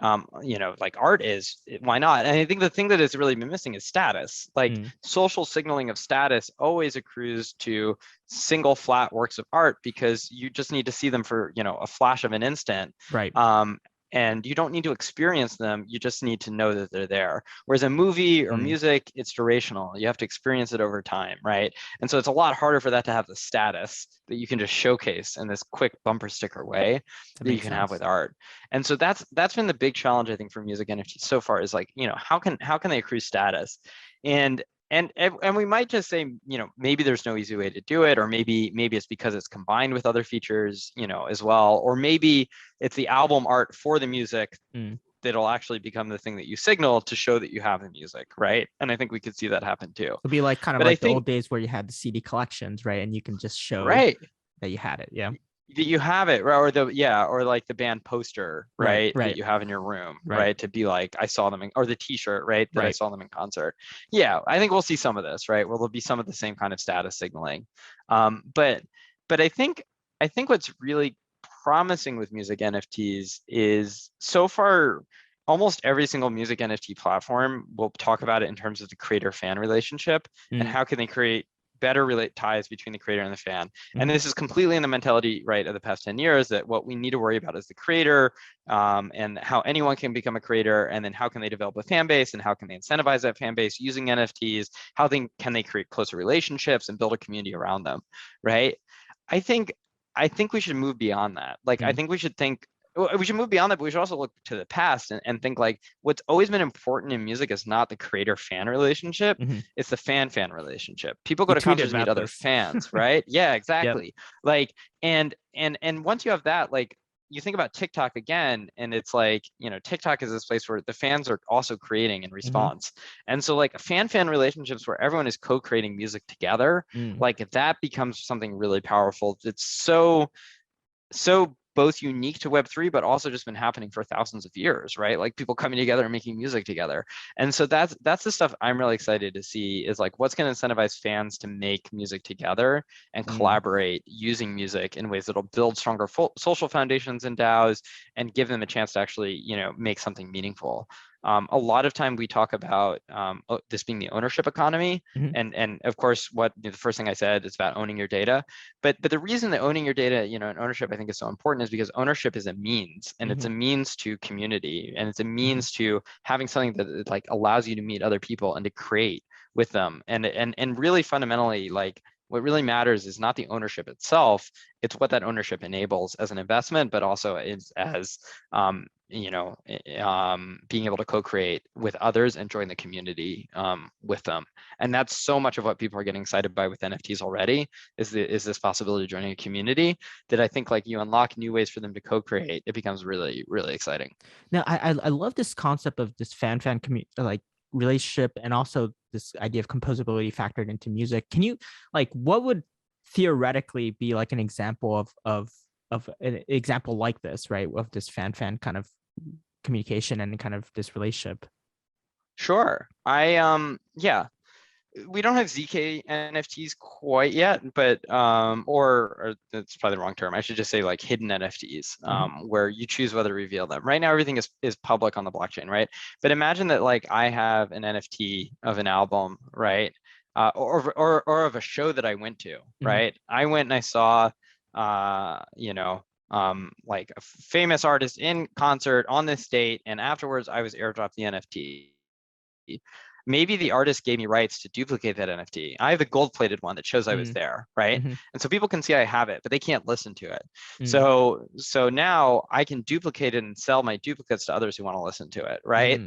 like art is, why not? And I think the thing that has really been missing is status. Like social signaling of status always accrues to single flat works of art because you just need to see them for, a flash of an instant. Right. And you don't need to experience them. You just need to know that they're there. Whereas a movie or music, it's durational. You have to experience it over time, right? And so it's a lot harder for that to have the status that you can just showcase in this quick bumper sticker way that you can have with art. And so that's been the big challenge, I think, for music NFTs so far is like, how can they accrue status? And we might just say, maybe there's no easy way to do it, or maybe it's because it's combined with other features, as well, or maybe it's the album art for the music that'll actually become the thing that you signal to show that you have the music, right? And I think we could see that happen too. It'll be like kind of like the old days where you had the CD collections, right? And you can just show that you had it, that you have it, or or like the band poster, right? That you have in your room, right? To be like, I saw them or the T-shirt, right? That I saw them in concert. Yeah, I think we'll see some of this, right? Where there'll be some of the same kind of status signaling. But I think what's really promising with music NFTs is so far, almost every single music NFT platform will talk about it in terms of the creator-fan relationship and how can they create better ties between the creator and the fan. And this is completely in the mentality, right, of the past 10 years, that what we need to worry about is the creator, and how anyone can become a creator, and then how can they develop a fan base, and how can they incentivize that fan base using NFTs, can they create closer relationships and build a community around them, right? I think we should move beyond that. Like, I think we should move beyond that, but we should also look to the past and think like what's always been important in music is not the creator-fan relationship, it's the fan-fan relationship. People go to concerts to meet other fans, right? Yeah, exactly. Like, and once you have that, like, you think about TikTok again, and it's like, TikTok is this place where the fans are also creating in response. And so like fan-fan relationships where everyone is co-creating music together, like that becomes something really powerful. It's so both unique to Web3, but also just been happening for thousands of years, right? Like people coming together and making music together. And so that's the stuff I'm really excited to see, is like what's going to incentivize fans to make music together and collaborate using music in ways that'll build stronger social foundations in DAOs and give them a chance to actually, make something meaningful. A lot of time we talk about this being the ownership economy, and of course, the first thing I said is about owning your data. But the reason that owning your data, and ownership, I think, is so important is because ownership is a means, and it's a means to community, and it's a means to having something that like allows you to meet other people and to create with them, and really fundamentally, like, what really matters is not the ownership itself, it's what that ownership enables as an investment, but also as being able to co-create with others and join the community with them. And that's so much of what people are getting excited by with NFTs already, is this possibility of joining a community that I think like you unlock new ways for them to co-create. It becomes really, really exciting. Now, I love this concept of this fan like relationship, and also this idea of composability factored into music. Can you, like, what would theoretically be like an example of an example like this, right, of this fan kind of communication and kind of this relationship? Sure. We don't have ZK NFTs quite yet, but or that's probably the wrong term. I should just say like hidden NFTs, where you choose whether to reveal them. Right now, everything is public on the blockchain, right? But imagine that like I have an NFT of an album, right? Or of a show that I went to, right? I went and I saw, like a famous artist in concert on this date, and afterwards I was airdropped the NFT. Maybe the artist gave me rights to duplicate that NFT. I have the gold-plated one that shows I was there, right? And so people can see I have it, but they can't listen to it. So now I can duplicate it and sell my duplicates to others who want to listen to it, right?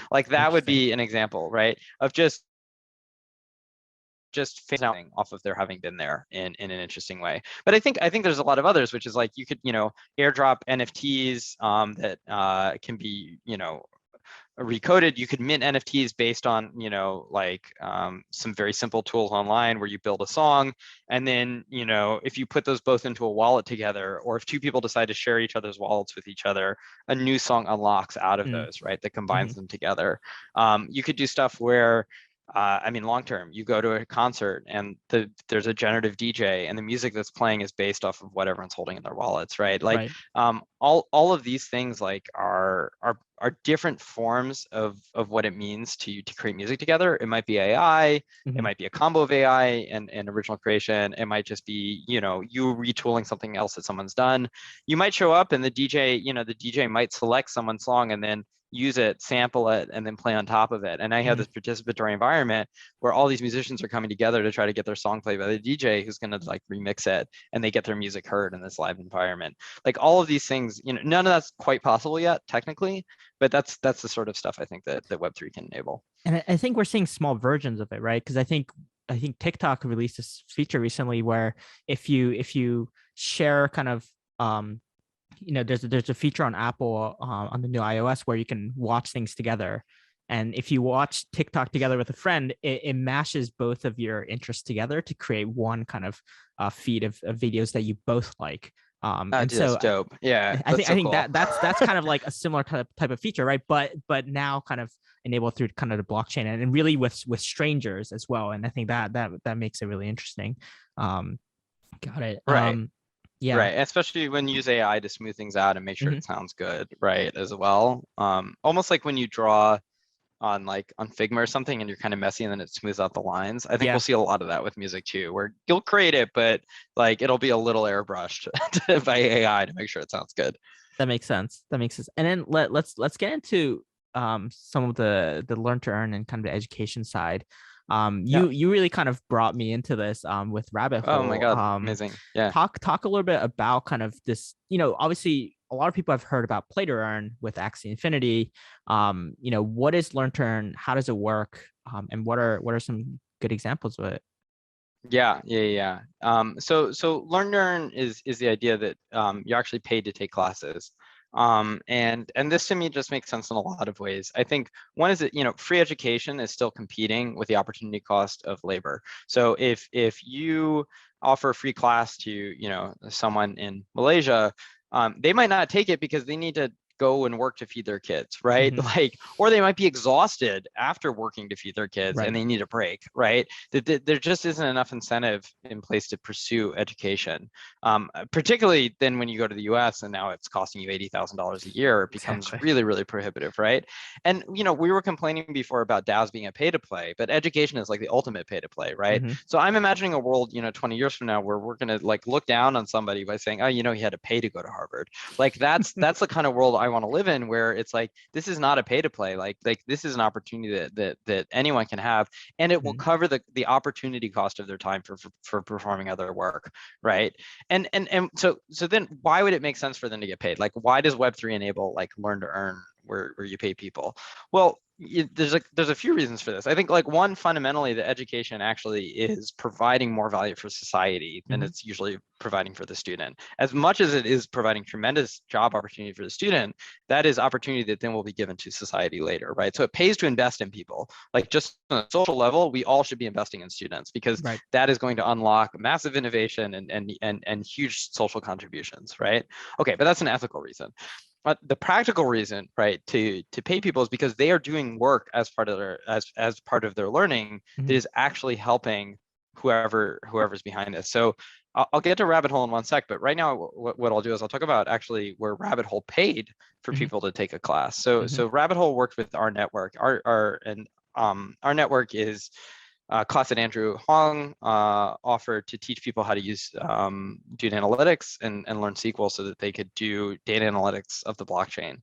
Like that would be an example, right, of just phasing off of their having been there in an interesting way. But I think there's a lot of others, which is like you could, airdrop NFTs that can be, recoded. You could mint NFTs based on, some very simple tools online where you build a song. And then, if you put those both into a wallet together, or if two people decide to share each other's wallets with each other, a new song unlocks out of those, right? That combines them together. You could do stuff where I mean, long term, you go to a concert and there's a generative DJ, and the music that's playing is based off of what everyone's holding in their wallets, right? Like, Right. all of these things like are different forms of what it means to create music together. It might be AI, it Mhm. might be a combo of AI and original creation. It might just be, you retooling something else that someone's done. You might show up and the DJ might select someone's song and then use it, sample it, and then play on top of it. And I have Mhm. this participatory environment where all these musicians are coming together to try to get their song played by the DJ who's going to like remix it, and they get their music heard in this live environment. Like all of these things, none of that's quite possible yet technically, but that's the sort of stuff I think that Web3 can enable. And I think we're seeing small versions of it, right? Because I think TikTok released this feature recently where if you share kind of there's a feature on Apple on the new iOS where you can watch things together. And if you watch TikTok together with a friend, it mashes both of your interests together to create one kind of feed of videos that you both like. And Dude, that's so dope. Yeah, I that's so think cool. that's kind of like a similar type of feature, right? But now kind of enabled through kind of the blockchain and really with strangers as well. And I think that makes it really interesting. Got it. Right. Yeah. Right, especially when you use AI to smooth things out and make sure Mhm. it sounds good, right, as well. Almost like when you draw on Figma or something and you're kind of messy and then it smooths out the lines. I think Yeah. we'll see a lot of that with music too, where you'll create it, but like it'll be a little airbrushed by AI to make sure it sounds good. That makes sense. That makes sense. And then let's get into some of the learn to earn and kind of the education side. Yeah. You really kind of brought me into this with Rabbit Oh my Hole. God, amazing. Yeah. Talk a little bit about kind of this, obviously a lot of people have heard about play to earn with Axie Infinity. What is learn to earn? How does it work? And what are some good examples of it? Yeah. So Learn to Earn is the idea that you're actually paid to take classes. And this to me just makes sense in a lot of ways. I think one is that free education is still competing with the opportunity cost of labor. So if you offer a free class to someone in Malaysia, they might not take it because they need to go and work to feed their kids, right? Mhm. Like, or they might be exhausted after working to feed their kids and Right. they need a break, right? There just isn't enough incentive in place to pursue education, particularly then when you go to the US and now it's costing you $80,000 a year, it becomes Exactly. really, really prohibitive, right? And, we were complaining before about DAOs being a pay to play, but education is like the ultimate pay to play, right? Mhm. So I'm imagining a world, 20 years from now where we're going to like look down on somebody by saying, oh, he had to pay to go to Harvard. Like that's the kind of world I want to live in, where it's like this is not a pay to play. Like this is an opportunity that anyone can have, and it will cover the opportunity cost of their time for performing other work, right? And so then why would it make sense for them to get paid? Like why does Web3 enable like learn to earn where you pay people? Well, there's a few reasons for this. I think like one, fundamentally, the education actually is providing more value for society than it's usually providing for the student. As much as it is providing tremendous job opportunity for the student, that is opportunity that then will be given to society later, right? So it pays to invest in people. Like just on a social level, we all should be investing in students because Right. that is going to unlock massive innovation and huge social contributions, right? Okay, but that's an ethical reason. But the practical reason, right, to pay people is because they are doing work as part of their as part of their learning that is actually helping whoever's behind this. So I'll get to Rabbithole in one sec, but right now what I'll do is I'll talk about actually where Rabbithole paid for people to take a class. So Rabbithole worked with our network. Our network is class that Andrew Huang offered to teach people how to use data analytics and learn SQL so that they could do data analytics of the blockchain.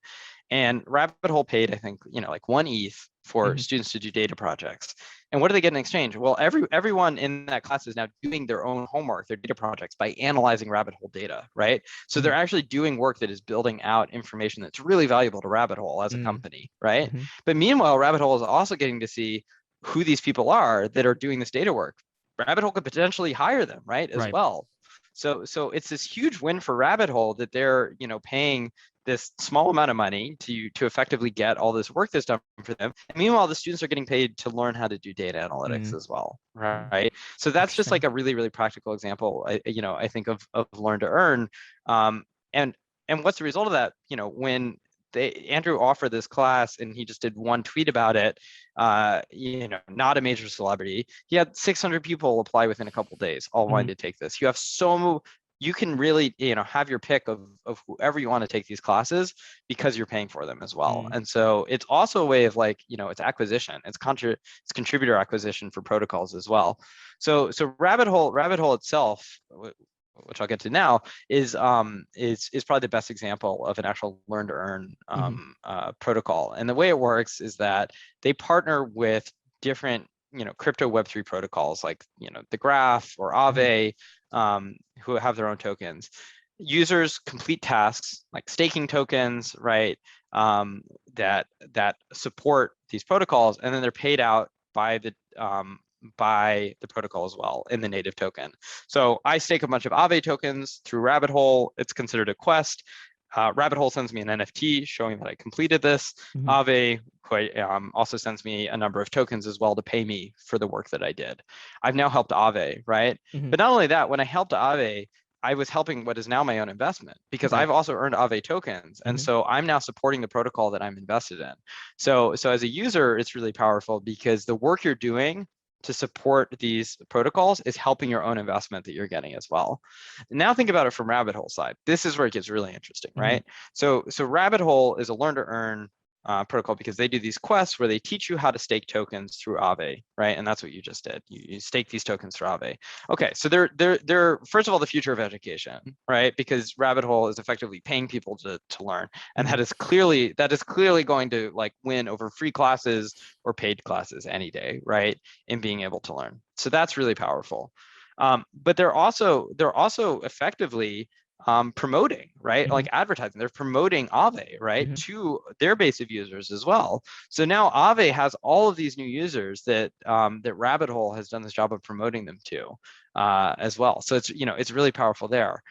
And Rabbithole paid, I think, like 1 ETH for students to do data projects. And what do they get in exchange? Well, everyone in that class is now doing their own homework, their data projects, by analyzing Rabbithole data, right? So they're actually doing work that is building out information that's really valuable to Rabbithole as a company, right? But meanwhile, Rabbithole is also getting to see who these people are that are doing this data work. Rabbithole could potentially hire them, right, as well. So it's this huge win for Rabbithole that they're paying this small amount of money to effectively get all this work that's done for them. And meanwhile, the students are getting paid to learn how to do data analytics as well, right? So that's just like a really, really practical example, I think of learn to earn. And what's the result of that? When Andrew offered this class and he just did one tweet about it, not a major celebrity. He had 600 people apply within a couple days, all wanting to take this. You can really, have your pick of whoever you want to take these classes because you're paying for them as well. And so it's also a way of it's acquisition, it's contributor acquisition for protocols as well. So Rabbithole itself, which I'll get to now, is probably the best example of an actual learn-to-earn protocol. And the way it works is that they partner with different crypto Web3 protocols like the Graph or Aave, who have their own tokens. Users complete tasks like staking tokens, right? That support these protocols, and then they're paid out by the protocol as well in the native token. So I stake a bunch of Aave tokens through Rabbithole. It's considered a quest. Rabbithole sends me an NFT showing that I completed this. Aave also sends me a number of tokens as well to pay me for the work that I did. I've now helped Aave, right? But not only that, when I helped Aave, I was helping what is now my own investment because I've also earned Aave tokens. And so I'm now supporting the protocol that I'm invested in. So as a user, it's really powerful because the work you're doing to support these protocols is helping your own investment that you're getting as well. Now think about it from Rabbithole side. This is where it gets really interesting, right? So Rabbithole is a learn-to-earn protocol because they do these quests where they teach you how to stake tokens through Aave, right? And that's what you just did. You stake these tokens through Aave. Okay, so they're first of all the future of education, right? Because Rabbithole is effectively paying people to learn, and that is clearly going to win over free classes or paid classes any day, right? In being able to learn. So that's really powerful. But they're also effectively promoting, right? Like advertising, they're promoting Aave, right? To their base of users as well. So now Aave has all of these new users that Rabbithole has done this job of promoting them to as well. So it's really powerful there.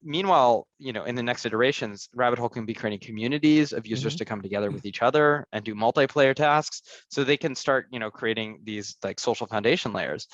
Meanwhile, in the next iterations, Rabbithole can be creating communities of users to come together with each other and do multiplayer tasks, so they can start, creating these social foundation layers,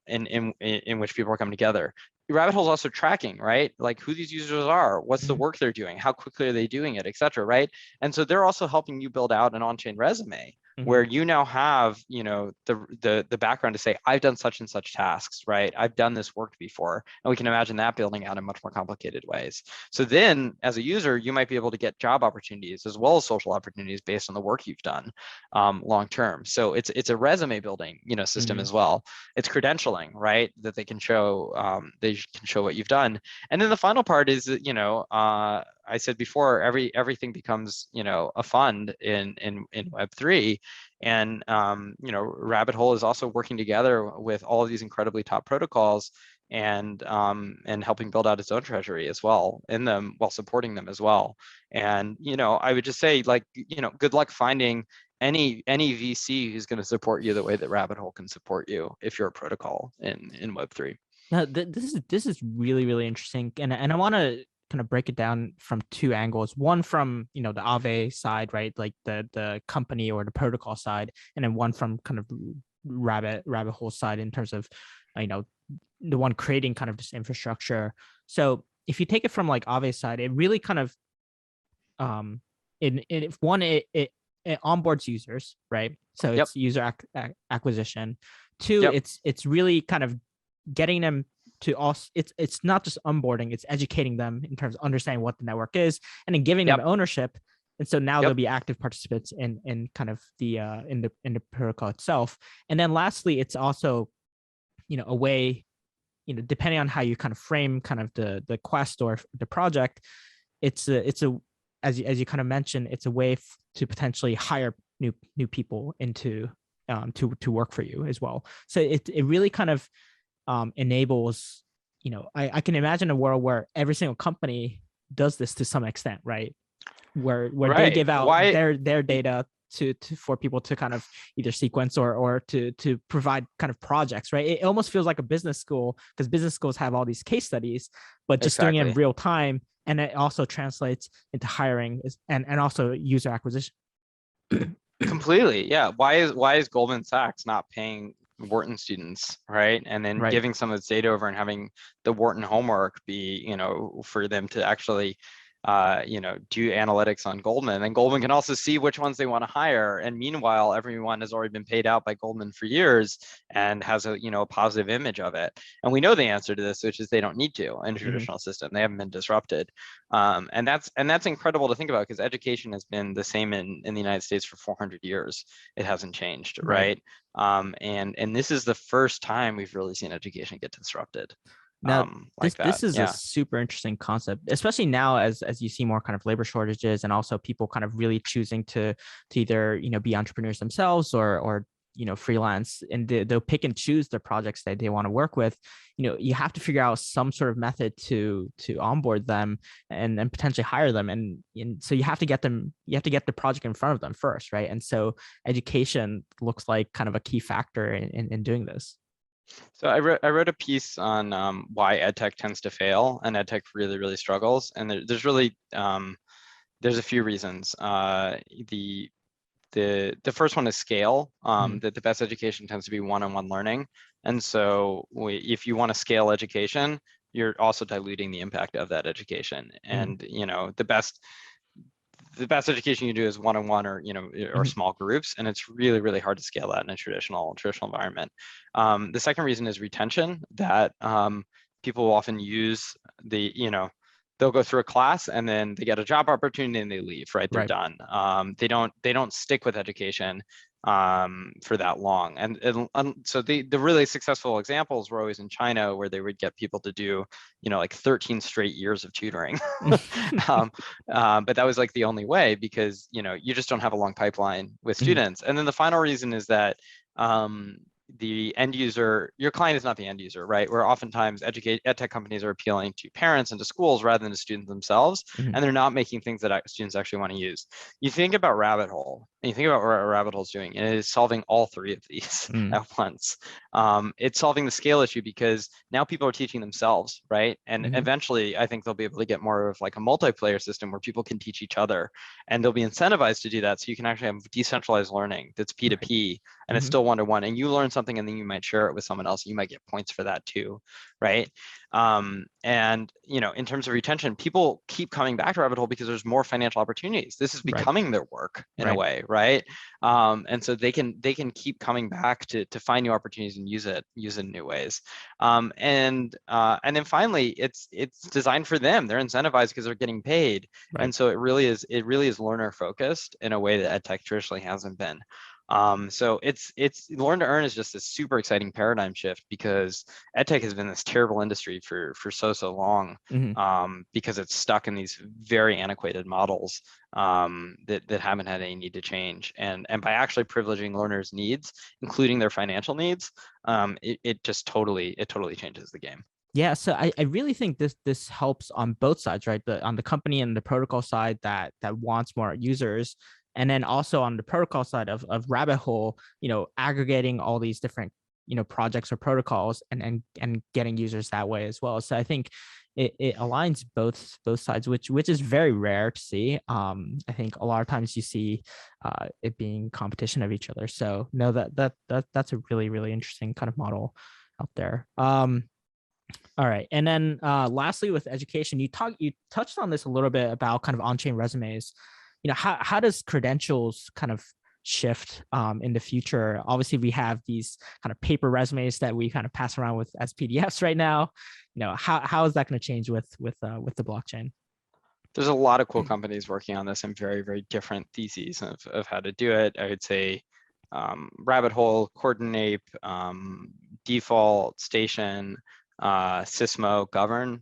in which people are coming together. Rabbithole is also tracking, right? Who these users are, what's the work they're doing, how quickly are they doing it, etc. Right? And so they're also helping you build out an on-chain resume where you now have, the background to say, I've done such and such tasks, right? I've done this work before, and we can imagine that building out in much more complicated ways. So then, as a user, you might be able to get job opportunities as well as social opportunities based on the work you've done long term. So it's a resume building, system as well. It's credentialing, right? That they can show what you've done. And then the final part is that, I said before, everything becomes, a fund in Web3, and Rabbithole is also working together with all of these incredibly top protocols and helping build out its own treasury as well in them while supporting them as well. And I would just say, good luck finding any VC who's going to support you the way that Rabbithole can support you if you're a protocol in Web3. Now, this is really, really interesting, and I want to kind of break it down from two angles. One from the Aave side, right, like the company or the protocol side, and then one from kind of Rabbithole side in terms of the one creating kind of this infrastructure. So if you take it from Aave side, it really kind of it onboards users, right? So it's user acquisition. Two, it's really kind of getting them to also, it's not just onboarding, it's educating them in terms of understanding what the network is, and then giving them ownership. And so now they'll be active participants in kind of the in the protocol itself. And then lastly, it's also a way, depending on how you kind of frame kind of the quest or the project, it's a as you kind of mentioned, it's a way to potentially hire new people into to work for you as well. So it really kind of enables, I can imagine a world where every single company does this to some extent, right? Where they give out their data for people to kind of either sequence or to provide kind of projects, right? It almost feels like a business school, because business schools have all these case studies, but just doing it in real time, and it also translates into hiring and also user acquisition. Completely, yeah. Why is Goldman Sachs not paying Wharton students, right? And then giving some of its data over and having the Wharton homework be, for them to actually do analytics on Goldman, and Goldman can also see which ones they want to hire. And meanwhile, everyone has already been paid out by Goldman for years and has a positive image of it. And we know the answer to this, which is they don't need to in a traditional system. They haven't been disrupted. And that's incredible to think about, because education has been the same in the United States for 400 years. It hasn't changed, right? And this is the first time we've really seen education get disrupted. Now, this is yeah. a super interesting concept, especially now as you see more kind of labor shortages, and also people kind of really choosing to either be entrepreneurs themselves or freelance, and they'll pick and choose the projects that they want to work with. You have to figure out some sort of method to onboard them and potentially hire them, and so you have to get the project in front of them first, right? And so education looks like kind of a key factor in doing this. So I wrote a piece on why edtech tends to fail and edtech really, really struggles. And there's really there's a few reasons. The first one is scale. That the best education tends to be one-on-one learning. And so if you want to scale education, you're also diluting the impact of that education. And the best education you do is one-on-one or small groups, and it's really, really hard to scale that in a traditional environment. The second reason is retention, that people will often use they'll go through a class and then they get a job opportunity and they leave, right? They're done. They don't stick with education for that long. And so the really successful examples were always in China, where they would get people to do, like 13 straight years of tutoring. But that was like the only way, because, you just don't have a long pipeline with students. And then the final reason is that the end user, your client is not the end user, right? Where oftentimes edtech companies are appealing to parents and to schools rather than to students themselves, and they're not making things that students actually want to use. You think about Rabbithole, and you think about what Rabbithole is doing, and it is solving all three of these at once. It's solving the scale issue because now people are teaching themselves, right? And eventually, I think they'll be able to get more of like a multiplayer system where people can teach each other, and they'll be incentivized to do that. So you can actually have decentralized learning that's P2P, and it's still one-to-one, and you learn something and then you might share it with someone else. You might get points for that too, right? And in terms of retention, people keep coming back to Rabbithole because there's more financial opportunities. This is becoming their work in a way, right? And so they can keep coming back to find new opportunities and use it in new ways. And then finally, it's designed for them. They're incentivized because they're getting paid, and so it really is learner focused in a way that edtech traditionally hasn't been. So it's learn to earn is just a super exciting paradigm shift, because edtech has been this terrible industry for so long, because it's stuck in these very antiquated models that haven't had any need to change. And by actually privileging learners' needs, including their financial needs, it totally changes the game. Yeah, so I really think this helps on both sides, right? On the company and the protocol side that wants more users, and then also on the protocol side of Rabbithole, aggregating all these different projects or protocols and getting users that way as well. So I think it aligns both sides, which is very rare to see. I think a lot of times you see it being competition of each other. So no, that's a really, really interesting kind of model out there. All right. And then lastly, with education, you touched on this a little bit about kind of on-chain resumes. How does credentials kind of shift in the future? Obviously, we have these kind of paper resumes that we kind of pass around as PDFs right now. How is that going to change with the blockchain? There's a lot of cool companies working on this and very, very different theses of how to do it. I would say Rabbithole, Coordinape, Default, Station, Sysmo, Govern.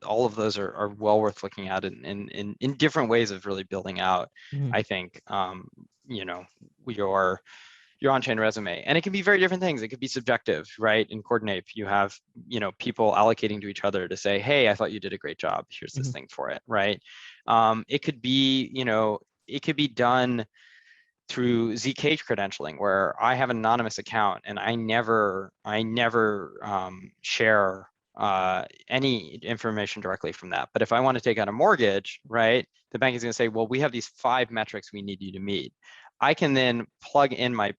All of those are well worth looking at in different ways of really building out, I think, your on-chain resume. And it can be very different things. It could be subjective, right? In Coordinape, you have, people allocating to each other to say, hey, I thought you did a great job. Here's this thing for it, right? It could be, it could be done through ZK credentialing, where I have an anonymous account and I never share any information directly from that. But if I want to take out a mortgage, right, the bank is going to say, well, we have these 5 metrics we need you to meet. I can then plug in my,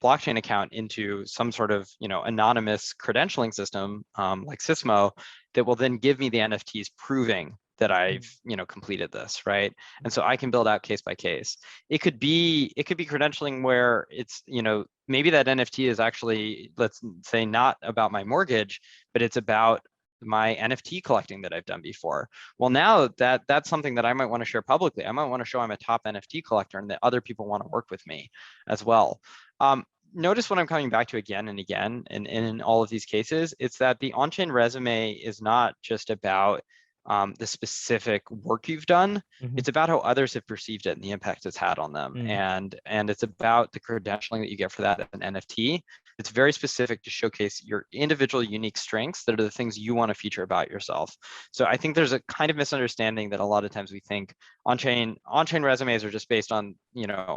blockchain account into some sort of, anonymous credentialing system like Sysmo that will then give me the NFTs proving that I've completed this, right? And so I can build out case by case. It could be credentialing where it's maybe that NFT is actually, let's say, not about my mortgage, but it's about my NFT collecting that I've done before. Well, now that's something that I might want to share publicly. I might want to show I'm a top NFT collector and that other people want to work with me as well. Notice what I'm coming back to again and again, and in all of these cases, it's that the on-chain resume is not just about the specific work you've done. It's about how others have perceived it and the impact it's had on them. And it's about the credentialing that you get for that as an NFT. It's very specific to showcase your individual unique strengths that are the things you want to feature about yourself. So I think there's a kind of misunderstanding that a lot of times we think on-chain resumes are just based on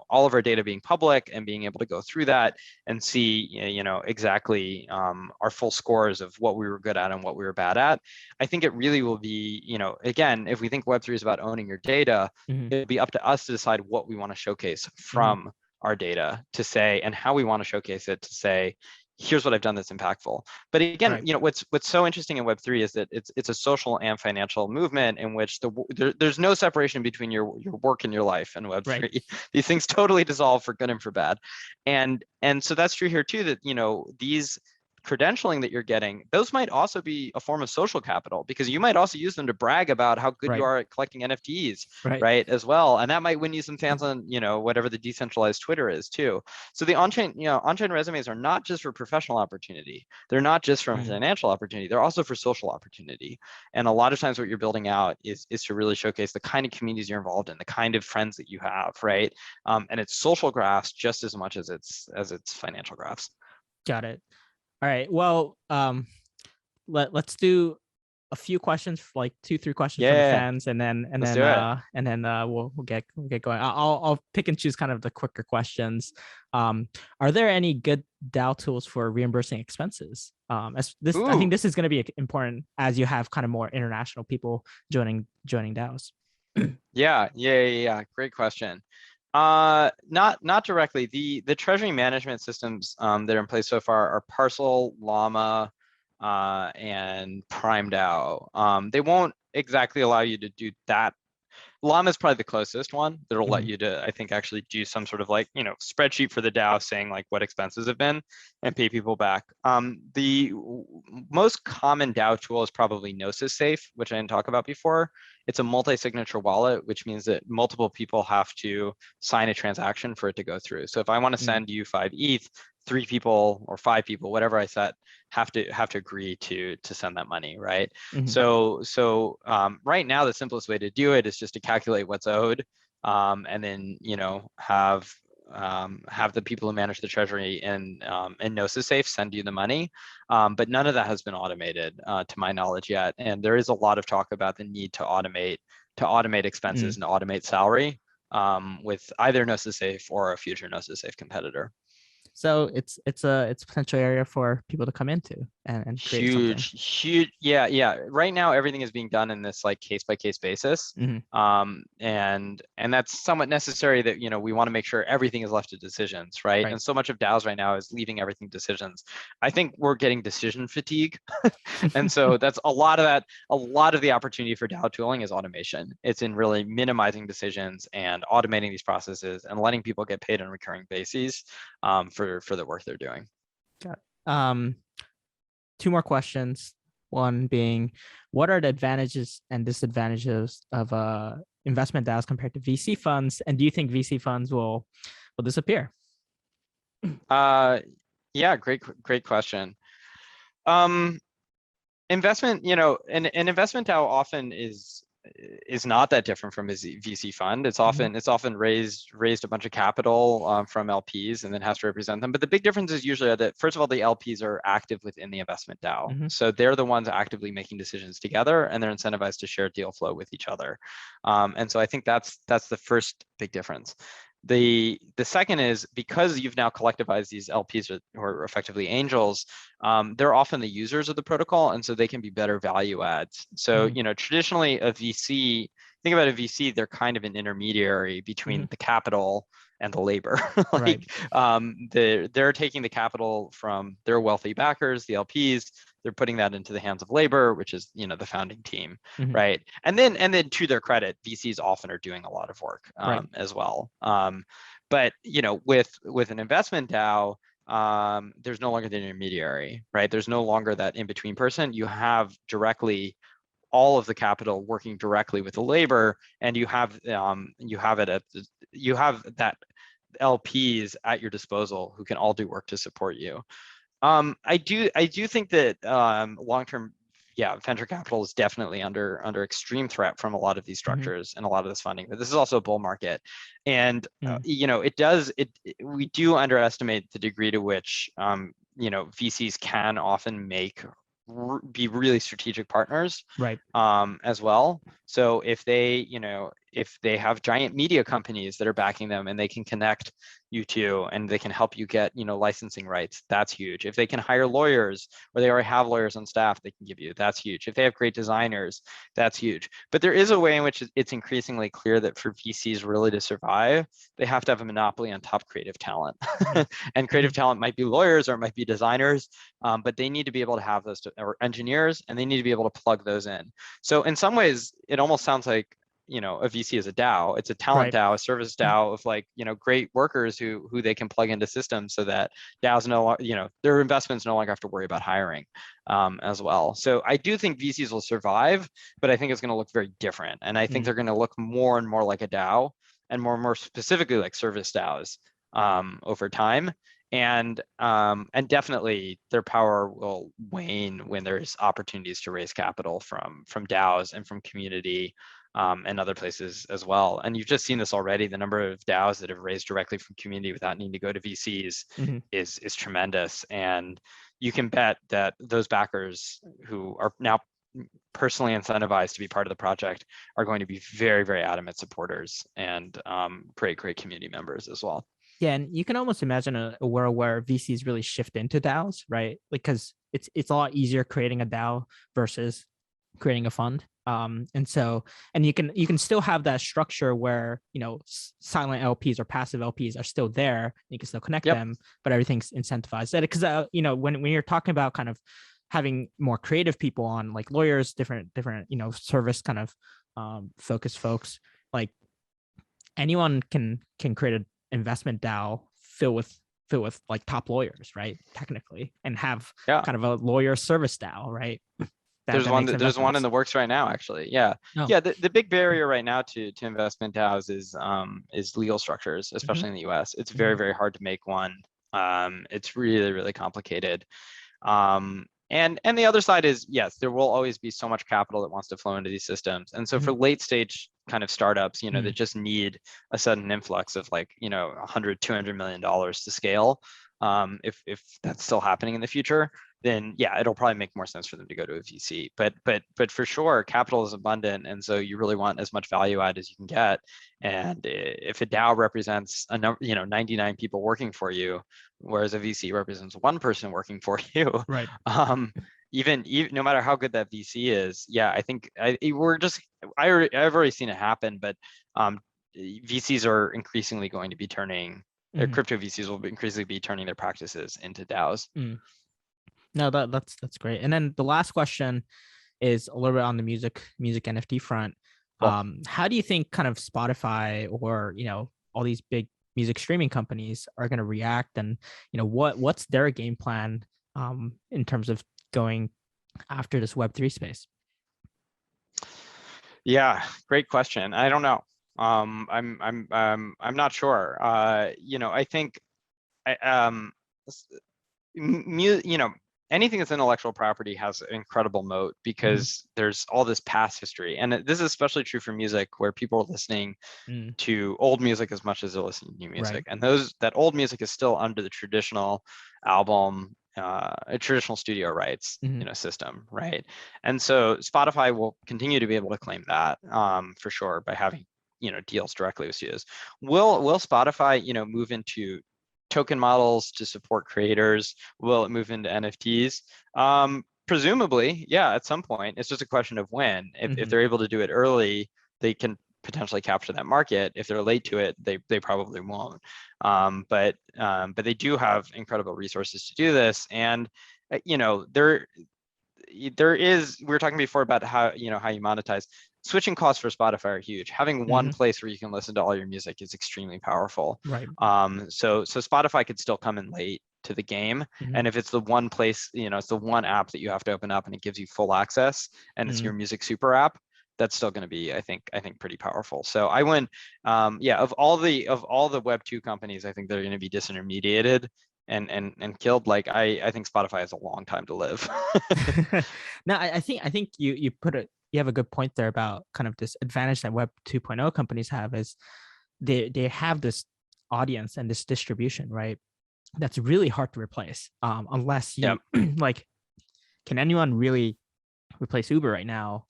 all of our data being public and being able to go through that and see exactly our full scores of what we were good at and what we were bad at. I think it really will be, again, if we think Web3 is about owning your data, it'll be up to us to decide what we want to showcase from our data to say, and how we want to showcase it to say, here's what I've done that's impactful. But again, what's so interesting in Web3 is that it's a social and financial movement in which there's no separation between your work and your life in Web3. Right. These things totally dissolve for good and for bad. And so that's true here too, that these credentialing that you're getting, those might also be a form of social capital, because you might also use them to brag about how good you are at collecting NFTs, right, as well. And that might win you some fans on, whatever the decentralized Twitter is too. So the on-chain resumes are not just for professional opportunity. They're not just for financial opportunity. They're also for social opportunity. And a lot of times what you're building out is to really showcase the kind of communities you're involved in, the kind of friends that you have, right? And it's social graphs just as much as it's financial graphs. Got it. All right. Well, let's do a few questions, like 2-3 questions from the fans, and then we'll get going. I'll pick and choose kind of the quicker questions. Are there any good DAO tools for reimbursing expenses? I think this is going to be important as you have kind of more international people joining DAOs. Yeah. Great question. Not directly. The treasury management systems that are in place so far are Parcel, Llama, and Prime DAO. They won't exactly allow you to do that. Llama is probably the closest one that'll let you to, I think, actually do some sort of spreadsheet for the DAO saying what expenses have been and pay people back. The most common DAO tool is probably Gnosis Safe, which I didn't talk about before. It's a multi-signature wallet, which means that multiple people have to sign a transaction for it to go through. So if I want to send you 5 ETH, 3 people or 5 people, whatever I set, have to agree to send that money, right? So right now the simplest way to do it is just to calculate what's owed, and then have the people who manage the treasury and Gnosis Safe send you the money, but none of that has been automated to my knowledge yet. And there is a lot of talk about the need to automate expenses and automate salary with either Gnosis Safe or a future Gnosis Safe competitor. So it's a potential area for people to come into and create huge. Yeah. Right now, everything is being done in this case by case basis. And that's somewhat necessary that, we want to make sure everything is left to decisions, right? And so much of DAOs right now is leaving everything decisions. I think we're getting decision fatigue. And so that's a lot of that. A lot of the opportunity for DAO tooling is automation. It's in really minimizing decisions and automating these processes and letting people get paid on recurring bases for the work they're doing. Got it. 2 more questions. One being, what are the advantages and disadvantages of investment DAOs compared to VC funds? And do you think VC funds will disappear? Yeah, great question. Investment, an investment DAO often is not that different from a VC fund. It's often raised a bunch of capital from LPs and then has to represent them. But the big difference is usually that, first of all, the LPs are active within the investment DAO. So they're the ones actively making decisions together, and they're incentivized to share deal flow with each other. And so I think that's the first big difference. The second is, because you've now collectivized these LPs who are effectively angels, they're often the users of the protocol, and so they can be better value adds. So traditionally a VC, think about a VC, they're kind of an intermediary between the capital and the labor. Right. They're taking the capital from their wealthy backers, the LPs. They're putting that into the hands of labor, which is, the founding team, right? And then to their credit, VCs often are doing a lot of work as well. But with an investment DAO, there's no longer the intermediary, right? There's no longer that in-between person. You have directly all of the capital working directly with the labor, and you have that LPs at your disposal who can all do work to support you. I do think that long-term, venture capital is definitely under extreme threat from a lot of these structures and a lot of this funding. But this is also a bull market, and we do underestimate the degree to which VCs can often be really strategic partners, right? As well. So if they have giant media companies that are backing them and they can connect you to, and they can help you get, licensing rights, that's huge. If they can hire lawyers, or they already have lawyers on staff they can give you, that's huge. If they have great designers, that's huge. But there is a way in which it's increasingly clear that for VCs really to survive, they have to have a monopoly on top creative talent. And creative talent might be lawyers or it might be designers, but they need to be able to have those, or engineers, and they need to be able to plug those in. So in some ways, it almost sounds like a VC is a DAO. It's a talent DAO, a service DAO of great workers who they can plug into systems, so that DAOs their investments no longer have to worry about hiring as well. So I do think VCs will survive, but I think it's going to look very different. And I think they're going to look more and more like a DAO, and more specifically like service DAOs over time. And definitely their power will wane when there's opportunities to raise capital from DAOs and from community and other places as well. And you've just seen this already. The number of DAOs that have raised directly from community without needing to go to VCs is tremendous. And you can bet that those backers who are now personally incentivized to be part of the project are going to be very, very adamant supporters and great community members as well. Yeah, and you can almost imagine a world where VCs really shift into DAOs, right? Because it's a lot easier creating a DAO versus creating a fund. And you can still have that structure where silent LPs or passive LPs are still there. You can still connect them, but everything's incentivized. Because when you're talking about kind of having more creative people on, like lawyers, different service kind of focused folks, like anyone can create an investment DAO filled with like top lawyers, right? Technically, and have kind of a lawyer service DAO, right? There's one in the works right now, actually. Yeah. The big barrier right now to investment DAOs is legal structures, especially in the US. It's very, very hard to make one. It's really, really complicated. And the other side is, yes, there will always be so much capital that wants to flow into these systems. And so for late stage kind of startups, that just need a sudden influx of like, $100, $200 million to scale. If that's still happening in the future, then it'll probably make more sense for them to go to a VC. But for sure, capital is abundant, and so you really want as much value add as you can get. And if a DAO represents 99 people working for you, whereas a VC represents one person working for you, right? Even no matter how good that VC is, I think I've already seen it happen. But VCs are increasingly going to be turning. Crypto VCs will increasingly be turning their practices into DAOs. No, that's great. And then the last question is a little bit on the music NFT front. Cool. How do you think kind of Spotify or all these big music streaming companies are going to react, and what's their game plan in terms of going after this Web3 space? Yeah, great question. I don't know. I'm not sure. I think anything that's intellectual property has an incredible moat, because there's all this past history. And this is especially true for music, where people are listening to old music as much as they're listening to new music. Right. And that old music is still under the traditional album, traditional studio rights, system, right? And so Spotify will continue to be able to claim that for sure by having, deals directly with studios. Will Spotify, move into token models to support creators? Will it move into NFTs? Presumably, at some point. It's just a question of when. If they're able to do it early, they can potentially capture that market. If they're late to it, they probably won't. But they do have incredible resources to do this. And there is, we were talking before about how you monetize. Switching costs for Spotify are huge. Having one place where you can listen to all your music is extremely powerful. Right. So Spotify could still come in late to the game. And if it's the one place, it's the one app that you have to open up and it gives you full access, and it's your music super app, that's still going to be, I think pretty powerful. So I went, of all the Web2 companies, I think they're going to be disintermediated and killed. Like I think Spotify has a long time to live. No, I think you have a good point there about kind of this advantage that Web 2.0 companies have is they have this audience and this distribution, right? That's really hard to replace, unless you like, can anyone really replace Uber right now?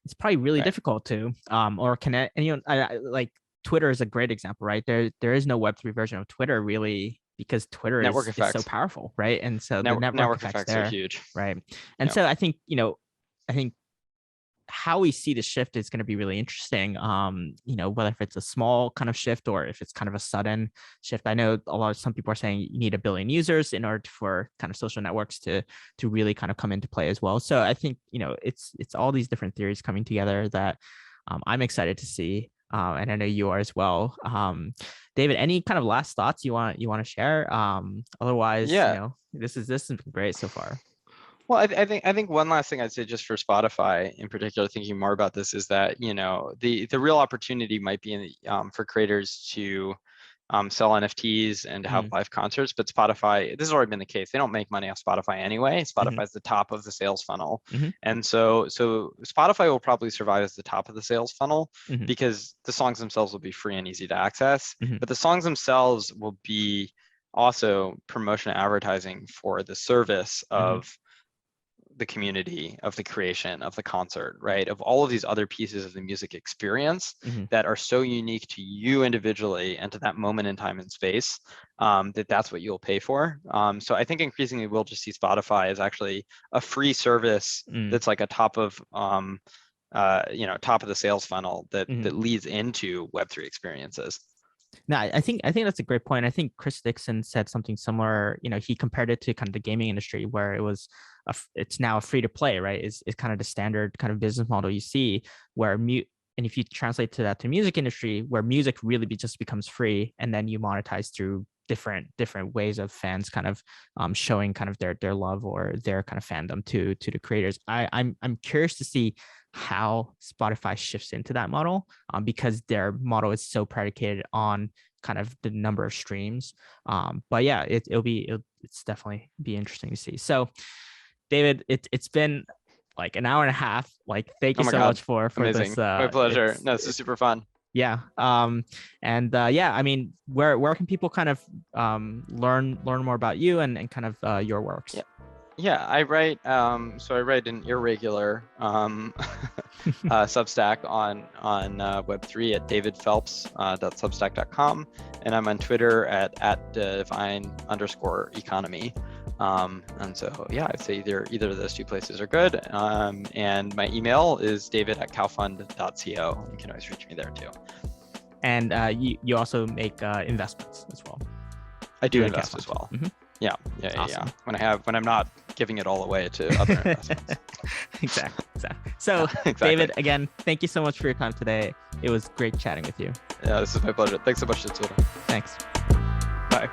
It's probably really difficult to, or can anyone, like Twitter is a great example, right? There is no Web3 version of Twitter really, because Twitter is so powerful, right? And so the network effects there, are huge, right? And so I think how we see the shift is going to be really interesting. Whether if it's a small kind of shift or if it's kind of a sudden shift. I know some people are saying you need 1 billion users in order for kind of social networks to really kind of come into play as well. So I think it's all these different theories coming together that I'm excited to see. And I know you are as well. David, any kind of last thoughts you want to share? Otherwise, this has been great so far. Well, I think one last thing I'd say just for Spotify in particular, thinking more about this, is that the real opportunity might be for creators to sell NFTs and to have live concerts. But Spotify, this has already been the case. They don't make money off Spotify anyway. Spotify is the top of the sales funnel, and so Spotify will probably survive as the top of the sales funnel because the songs themselves will be free and easy to access. But the songs themselves will be also promotion and advertising for the service of the community, of the creation of the concert, right? Of all of these other pieces of the music experience that are so unique to you individually and to that moment in time and space, that's what you'll pay for. So I think increasingly we'll just see Spotify as actually a free service that's like a top of the sales funnel that leads into Web3 experiences. No, I think that's a great point. I think Chris Dixon said something similar. He compared it to kind of the gaming industry, where it's now a free to play, right? Is kind of the standard kind of business model you see, where and if you translate that to music industry, where music really just becomes free, and then you monetize through different ways of fans kind of showing kind of their love or their kind of fandom to the creators. I'm curious to see how Spotify shifts into that model, because their model is so predicated on kind of the number of streams. But yeah, it's definitely be interesting to see. So David, it's been like an hour and a half. Like, thank you so much for Amazing. this. My pleasure. No, this is super fun. Yeah. I mean, where can people kind of learn more about you and kind of your works? Yeah, I write. So I write an irregular Substack on Web3 at davidphelps.substack.com, and I'm on Twitter at divine_economy. And so I'd say either of those two places are good. And my email is david@cowfund.co. You can always reach me there too. And you also make investments as well. I do invest as well. Yeah. Awesome. When I'm not giving it all away to other investments. Exactly. So exactly. David, again, thank you so much for your time today. It was great chatting with you. Yeah, this is my pleasure. Thanks so much, Tetsuo. Thanks. Bye.